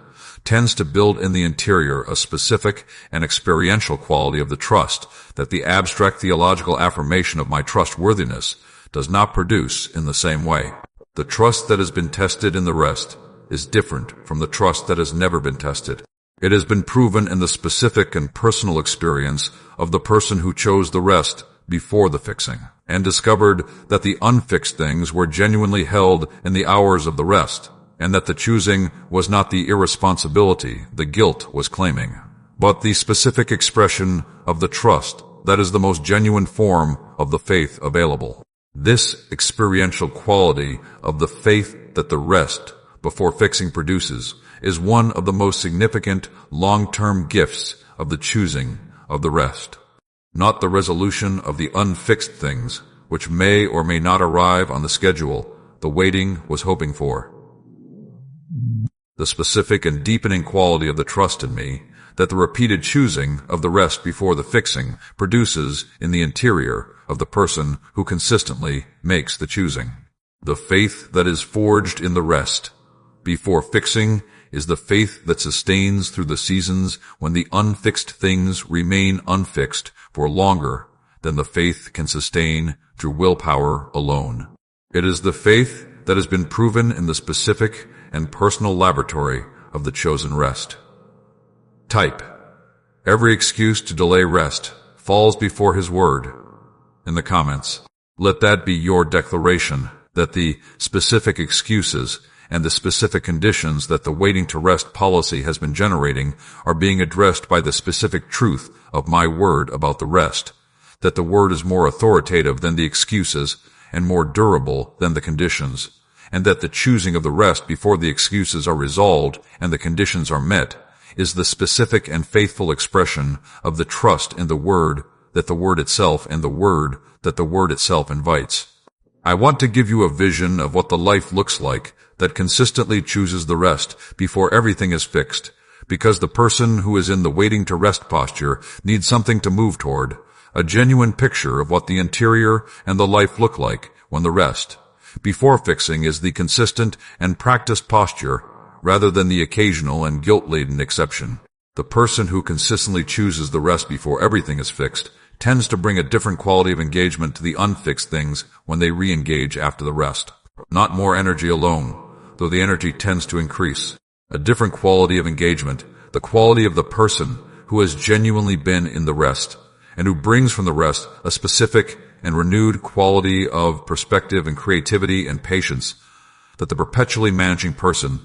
tends to build in the interior a specific and experiential quality of the trust that the abstract theological affirmation of my trustworthiness does not produce in the same way. The trust that has been tested in the rest is different from the trust that has never been tested. It has been proven in the specific and personal experience of the person who chose the rest before the fixing, and discovered that the unfixed things were genuinely held in the hours of the rest, and that the choosing was not the irresponsibility the guilt was claiming, but the specific expression of the trust that is the most genuine form of the faith available. This experiential quality of the faith that the rest before fixing produces is one of the most significant long-term gifts of the choosing of the rest. Not the resolution of the unfixed things, which may or may not arrive on the schedule the waiting was hoping for. The specific and deepening quality of the trust in me that the repeated choosing of the rest before the fixing produces in the interior of the person who consistently makes the choosing. The faith that is forged in the rest before fixing is the faith that sustains through the seasons when the unfixed things remain unfixed for longer than the faith can sustain through willpower alone. It is the faith that has been proven in the specific and personal laboratory of the chosen rest. Type: every excuse to delay rest falls before His word in the comments. Let that be your declaration that the specific excuses and the specific conditions that the waiting to rest policy has been generating are being addressed by the specific truth of my word about the rest, that the word is more authoritative than the excuses and more durable than the conditions, and that the choosing of the rest before the excuses are resolved and the conditions are met is the specific and faithful expression of the trust in the word that the word itself and the word that the word itself invites. I want to give you a vision of what the life looks like that consistently chooses the rest before everything is fixed, because the person who is in the waiting to rest posture needs something to move toward, a genuine picture of what the interior and the life look like when the rest before fixing is the consistent and practiced posture rather than the occasional and guilt-laden exception. The person who consistently chooses the rest before everything is fixed tends to bring a different quality of engagement to the unfixed things when they re-engage after the rest. Not more energy alone, though the energy tends to increase. A different quality of engagement, the quality of the person who has genuinely been in the rest, and who brings from the rest a specific and renewed quality of perspective and creativity and patience that the perpetually managing person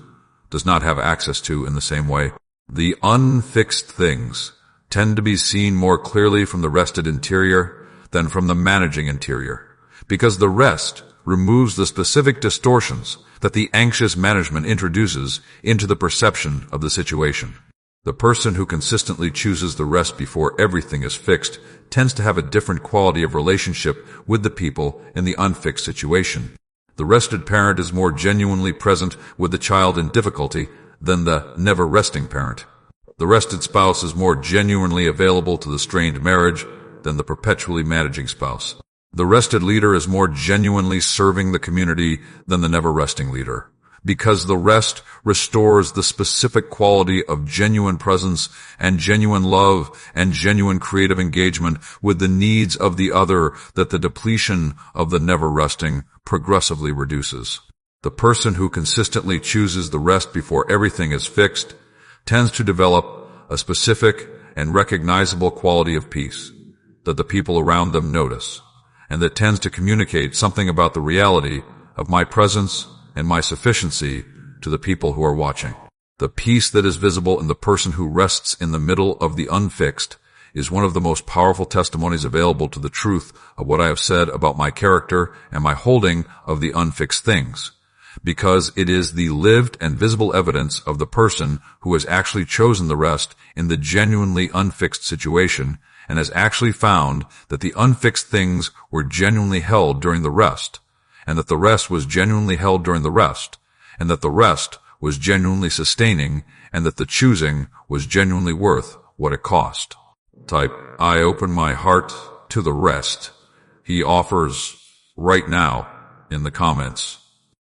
does not have access to in the same way. The unfixed things tend to be seen more clearly from the rested interior than from the managing interior, because the rest removes the specific distortions that the anxious management introduces into the perception of the situation. The person who consistently chooses the rest before everything is fixed tends to have a different quality of relationship with the people in the unfixed situation. The rested parent is more genuinely present with the child in difficulty than the never-resting parent. The rested spouse is more genuinely available to the strained marriage than the perpetually managing spouse. The rested leader is more genuinely serving the community than the never-resting leader, because the rest restores the specific quality of genuine presence and genuine love and genuine creative engagement with the needs of the other that the depletion of the never-resting progressively reduces. The person who consistently chooses the rest before everything is fixed tends to develop a specific and recognizable quality of peace that the people around them notice, and that tends to communicate something about the reality of my presence and my sufficiency to the people who are watching. The peace that is visible in the person who rests in the middle of the unfixed is one of the most powerful testimonies available to the truth of what I have said about my character and my holding of the unfixed things, because it is the lived and visible evidence of the person who has actually chosen the rest in the genuinely unfixed situation and has actually found that the unfixed things were genuinely held during the rest, and that the rest was genuinely held during the rest, and that the rest was genuinely sustaining, and that the choosing was genuinely worth what it cost. Type, I open my heart to the rest He offers right now in the comments.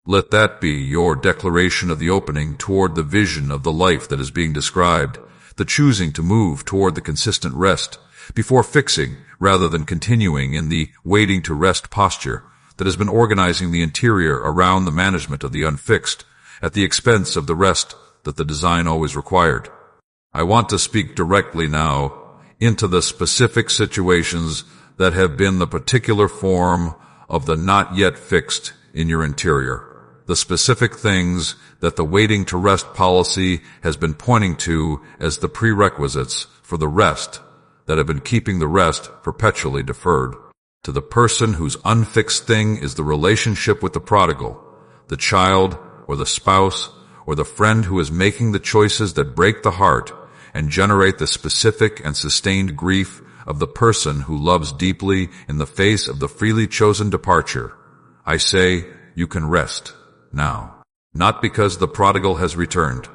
Let that be your declaration of the opening toward the vision of the life that is being described, the choosing to move toward the consistent rest before fixing rather than continuing in the waiting to rest posture that has been organizing the interior around the management of the unfixed at the expense of the rest that the design always required. I want to speak directly now into the specific situations that have been the particular form of the not yet fixed in your interior. The specific things that the waiting to rest policy has been pointing to as the prerequisites for the rest that have been keeping the rest perpetually deferred. To the person whose unfixed thing is the relationship with the prodigal, the child or the spouse or the friend who is making the choices that break the heart and generate the specific and sustained grief of the person who loves deeply in the face of the freely chosen departure, I say you can rest now. Not because the prodigal has returned,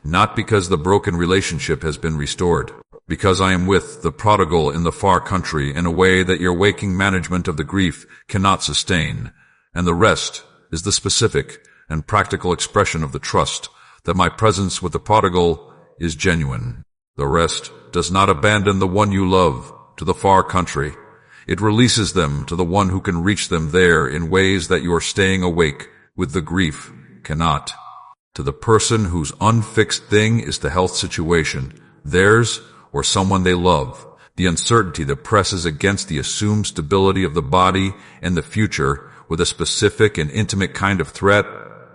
not because the broken relationship has been restored, because I am with the prodigal in the far country in a way that your waking management of the grief cannot sustain, and the rest is the specific and practical expression of the trust that my presence with the prodigal is genuine. The rest does not abandon the one you love to the far country. It releases them to the one who can reach them there in ways that your staying awake with the grief cannot. To the person whose unfixed thing is the health situation, theirs or someone they love, the uncertainty that presses against the assumed stability of the body and the future with a specific and intimate kind of threat,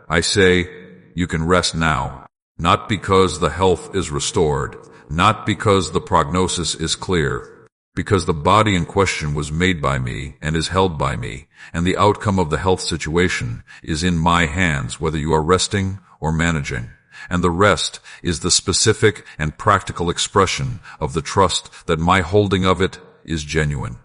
I say you can rest now. Not because the health is restored, not because the prognosis is clear, because the body in question was made by me and is held by me, and the outcome of the health situation is in my hands whether you are resting or managing. And the rest is the specific and practical expression of the trust that my holding of it is genuine.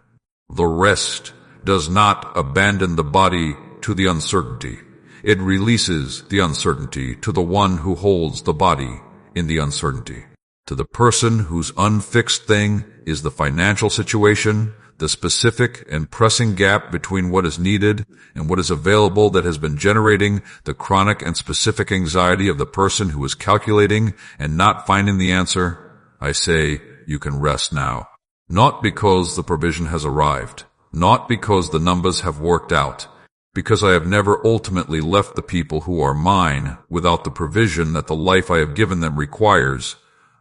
The rest does not abandon the body to the uncertainty. It releases the uncertainty to the one who holds the body in the uncertainty. To the person whose unfixed thing is the financial situation, the specific and pressing gap between what is needed and what is available that has been generating the chronic and specific anxiety of the person who is calculating and not finding the answer, I say you can rest now. Not because the provision has arrived, not because the numbers have worked out, because I have never ultimately left the people who are mine without the provision that the life I have given them requires,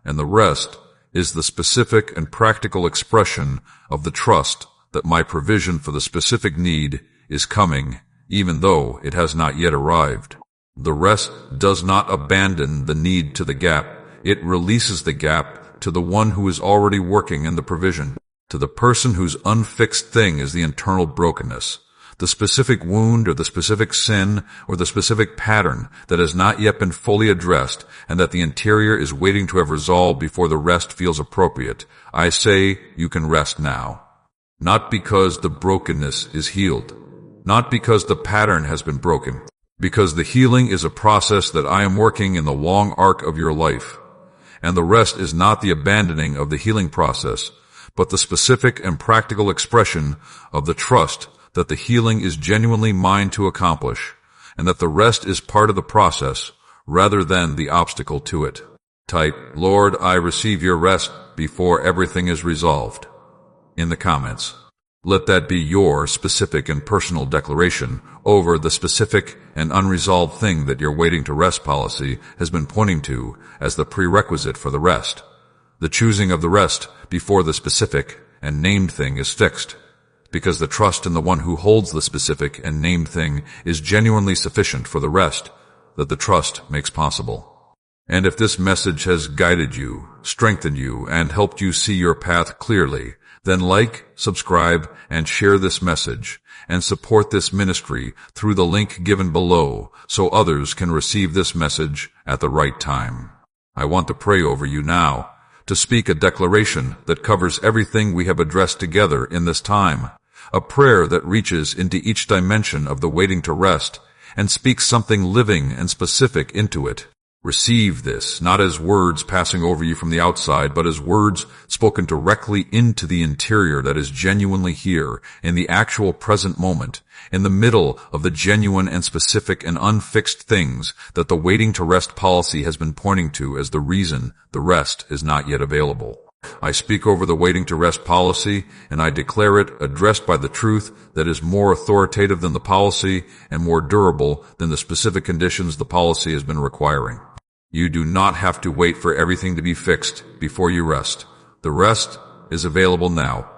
and the rest is the specific and practical expression of the trust that my provision for the specific need is coming, even though it has not yet arrived. The rest does not abandon the need to the gap. It releases the gap to the one who is already working in the provision. To the person whose unfixed thing is the internal brokenness, the specific wound or the specific sin or the specific pattern that has not yet been fully addressed and that the interior is waiting to have resolved before the rest feels appropriate, I say you can rest now. Not because the brokenness is healed, not because the pattern has been broken, because the healing is a process that I am working in the long arc of your life. And the rest is not the abandoning of the healing process, but the specific and practical expression of the trust that the healing is genuinely mine to accomplish, and that the rest is part of the process rather than the obstacle to it. Type, Lord, I receive your rest before everything is resolved, in the comments. Let that be your specific and personal declaration over the specific and unresolved thing that your waiting to rest policy has been pointing to as the prerequisite for the rest. The choosing of the rest before the specific and named thing is fixed, because the trust in the one who holds the specific and named thing is genuinely sufficient for the rest that the trust makes possible. And if this message has guided you, strengthened you, and helped you see your path clearly, then like, subscribe, and share this message, and support this ministry through the link given below so others can receive this message at the right time. I want to pray over you now, to speak a declaration that covers everything we have addressed together in this time, a prayer that reaches into each dimension of the waiting to rest and speaks something living and specific into it. Receive this, not as words passing over you from the outside, but as words spoken directly into the interior that is genuinely here, in the actual present moment, in the middle of the genuine and specific and unfixed things that the waiting to rest policy has been pointing to as the reason the rest is not yet available. I speak over the waiting to rest policy, and I declare it addressed by the truth that is more authoritative than the policy and more durable than the specific conditions the policy has been requiring. You do not have to wait for everything to be fixed before you rest. The rest is available now,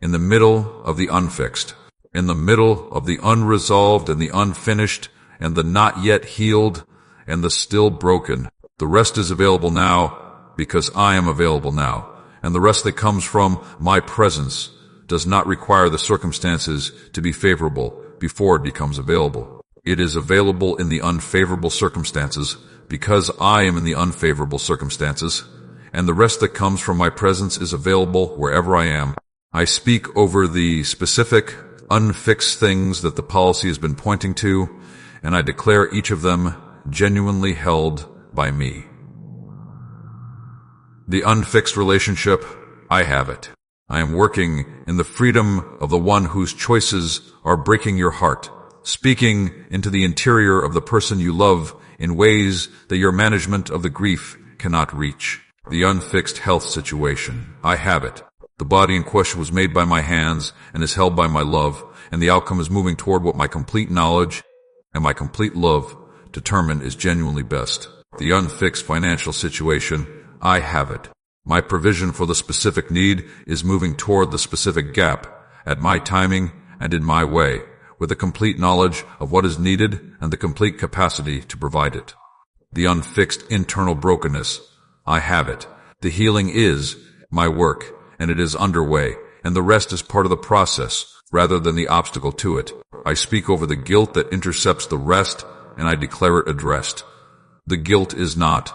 in the middle of the unfixed, in the middle of the unresolved and the unfinished and the not yet healed and the still broken. The rest is available now because I am available now, and the rest that comes from my presence does not require the circumstances to be favorable before it becomes available. It is available in the unfavorable circumstances because I am in the unfavorable circumstances, and the rest that comes from my presence is available wherever I am. I speak over the specific, unfixed things that the policy has been pointing to, and I declare each of them genuinely held by me. The unfixed relationship, I have it. I am working in the freedom of the one whose choices are breaking your heart, speaking into the interior of the person you love in ways that your management of the grief cannot reach. The unfixed health situation, I have it. The body in question was made by my hands and is held by my love, and the outcome is moving toward what my complete knowledge and my complete love determine is genuinely best. The unfixed financial situation, I have it. My provision for the specific need is moving toward the specific gap at my timing and in my way, with the complete knowledge of what is needed and the complete capacity to provide it. The unfixed internal brokenness, I have it. The healing is my work, and it is underway, and the rest is part of the process rather than the obstacle to it. I speak over the guilt that intercepts the rest, and I declare it addressed. The guilt is not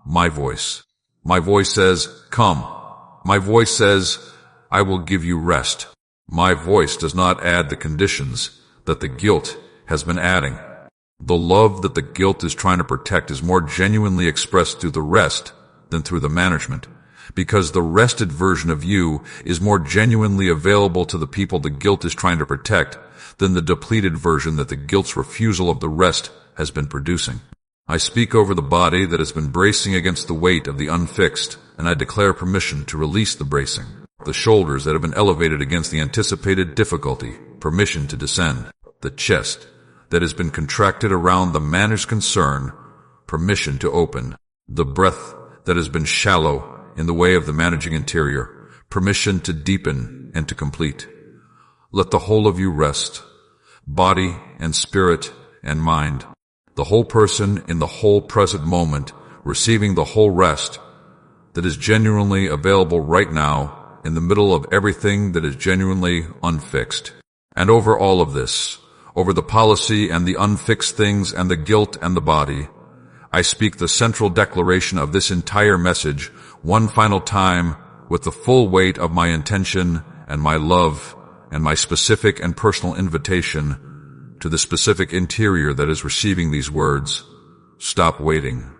my voice. My voice says, come. My voice says, I will give you rest. My voice does not add the conditions that the guilt has been adding. The love that the guilt is trying to protect is more genuinely expressed through the rest than through the management, because the rested version of you is more genuinely available to the people the guilt is trying to protect than the depleted version that the guilt's refusal of the rest has been producing. I speak over the body that has been bracing against the weight of the unfixed, and I declare permission to release the bracing. The shoulders that have been elevated against the anticipated difficulty, permission to descend. The chest that has been contracted around the managed concern, permission to open. The breath that has been shallow in the way of the managing interior, permission to deepen and to complete. Let the whole of you rest, body and spirit and mind. The whole person in the whole present moment, receiving the whole rest that is genuinely available right now in the middle of everything that is genuinely unfixed. And over all of this, over the policy and the unfixed things and the guilt and the body, I speak the central declaration of this entire message one final time with the full weight of my intention and my love and my specific and personal invitation to the specific interior that is receiving these words. Stop waiting.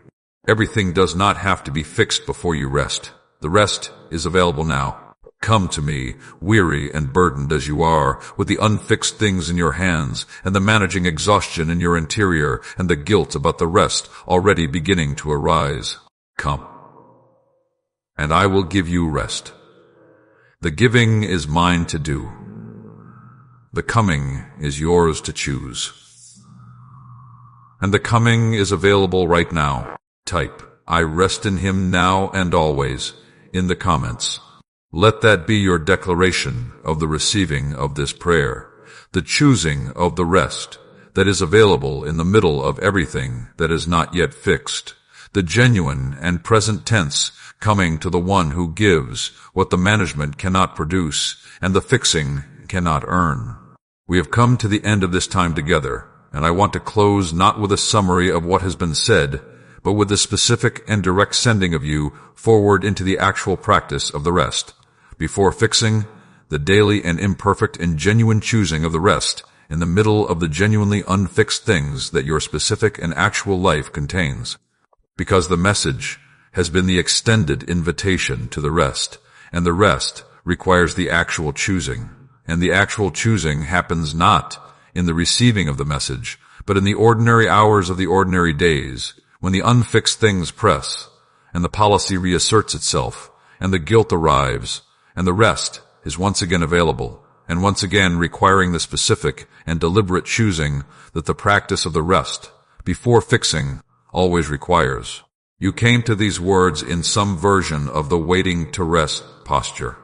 Everything does not have to be fixed before you rest. The rest is available now. Come to me, weary and burdened as you are, with the unfixed things in your hands, and the managing exhaustion in your interior, and the guilt about the rest already beginning to arise. Come, and I will give you rest. The giving is mine to do. The coming is yours to choose. And the coming is available right now. Type, I rest in him now and always, in the comments. Let that be your declaration of the receiving of this prayer, the choosing of the rest that is available in the middle of everything that is not yet fixed, the genuine and present tense coming to the one who gives what the management cannot produce and the fixing cannot earn. We have come to the end of this time together, and I want to close not with a summary of what has been said, but with the specific and direct sending of you forward into the actual practice of the rest. Before fixing, the daily and imperfect and genuine choosing of the rest in the middle of the genuinely unfixed things that your specific and actual life contains. Because the message has been the extended invitation to the rest, and the rest requires the actual choosing. And the actual choosing happens not in the receiving of the message, but in the ordinary hours of the ordinary days, when the unfixed things press, and the policy reasserts itself, and the guilt arrives, and the rest is once again available, and once again requiring the specific and deliberate choosing that the practice of the rest, before fixing, always requires. You came to these words in some version of the waiting to rest posture.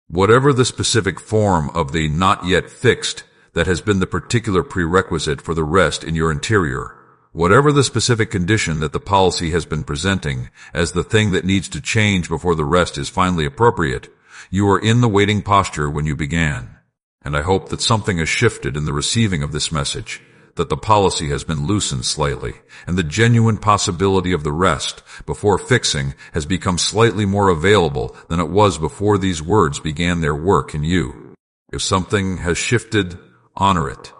Whatever the specific form of the not yet fixed that has been the particular prerequisite for the rest in your interior, whatever the specific condition that the policy has been presenting as the thing that needs to change before the rest is finally appropriate, you were in the waiting posture when you began. And I hope that something has shifted in the receiving of this message, that the policy has been loosened slightly, and the genuine possibility of the rest before fixing has become slightly more available than it was before these words began their work in you. If something has shifted, honor it.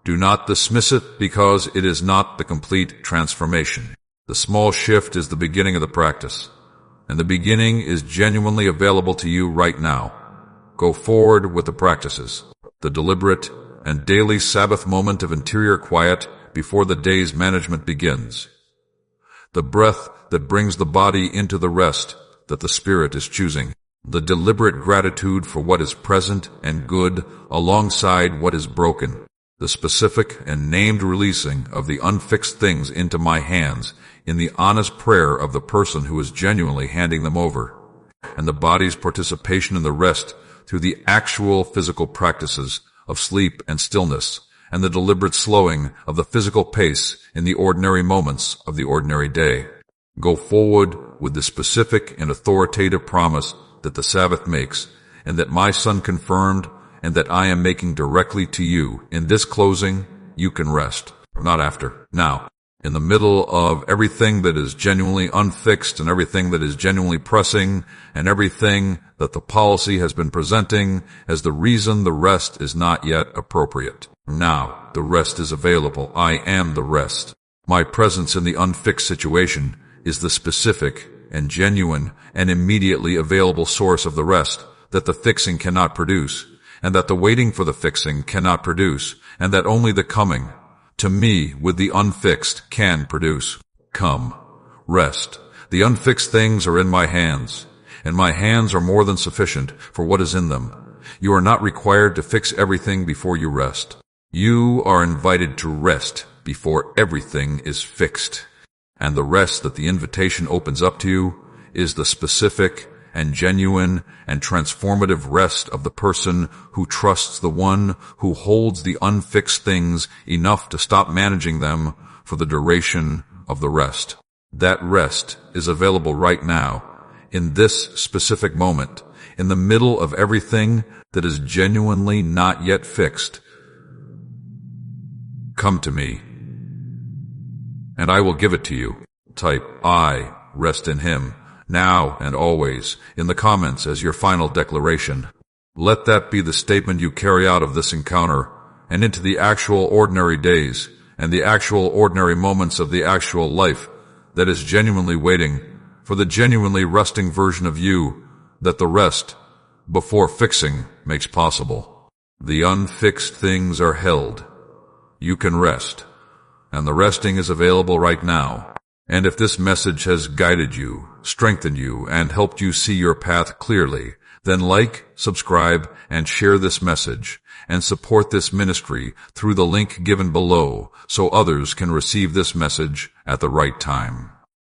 Do not dismiss it because it is not the complete transformation. The small shift is the beginning of the practice, and the beginning is genuinely available to you right now. Go forward with the practices, the deliberate and daily Sabbath moment of interior quiet before the day's management begins. The breath that brings the body into the rest that the spirit is choosing. The deliberate gratitude for what is present and good alongside what is broken. The specific and named releasing of the unfixed things into my hands in the honest prayer of the person who is genuinely handing them over. And the body's participation in the rest through the actual physical practices of sleep and stillness, and the deliberate slowing of the physical pace in the ordinary moments of the ordinary day. Go forward with the specific and authoritative promise that the Sabbath makes, and that my Son confirmed, and that I am making directly to you. In this closing, you can rest, not after, now. In the middle of everything that is genuinely unfixed and everything that is genuinely pressing and everything that the policy has been presenting as the reason the rest is not yet appropriate. Now, the rest is available. I am the rest. My presence in the unfixed situation is the specific and genuine and immediately available source of the rest that the fixing cannot produce, and that the waiting for the fixing cannot produce, and that only the coming to me with the unfixed can produce. Come, rest. The unfixed things are in my hands, and my hands are more than sufficient for what is in them. You are not required to fix everything before you rest. You are invited to rest before everything is fixed. And the rest that the invitation opens up to you is the specific and genuine and transformative rest of the person who trusts the one who holds the unfixed things enough to stop managing them for the duration of the rest. That rest is available right now, in this specific moment, in the middle of everything that is genuinely not yet fixed. Come to me, and I will give it to you. Type I rest in Him, now and always, in the comments as your final declaration. Let that be the statement you carry out of this encounter and into the actual ordinary days and the actual ordinary moments of the actual life that is genuinely waiting for the genuinely resting version of you that the rest before fixing makes possible. The unfixed things are held. You can rest, and the resting is available right now. And if this message has guided you, strengthened you, and helped you see your path clearly, then like, subscribe, and share this message, and support this ministry through the link given below so others can receive this message at the right time.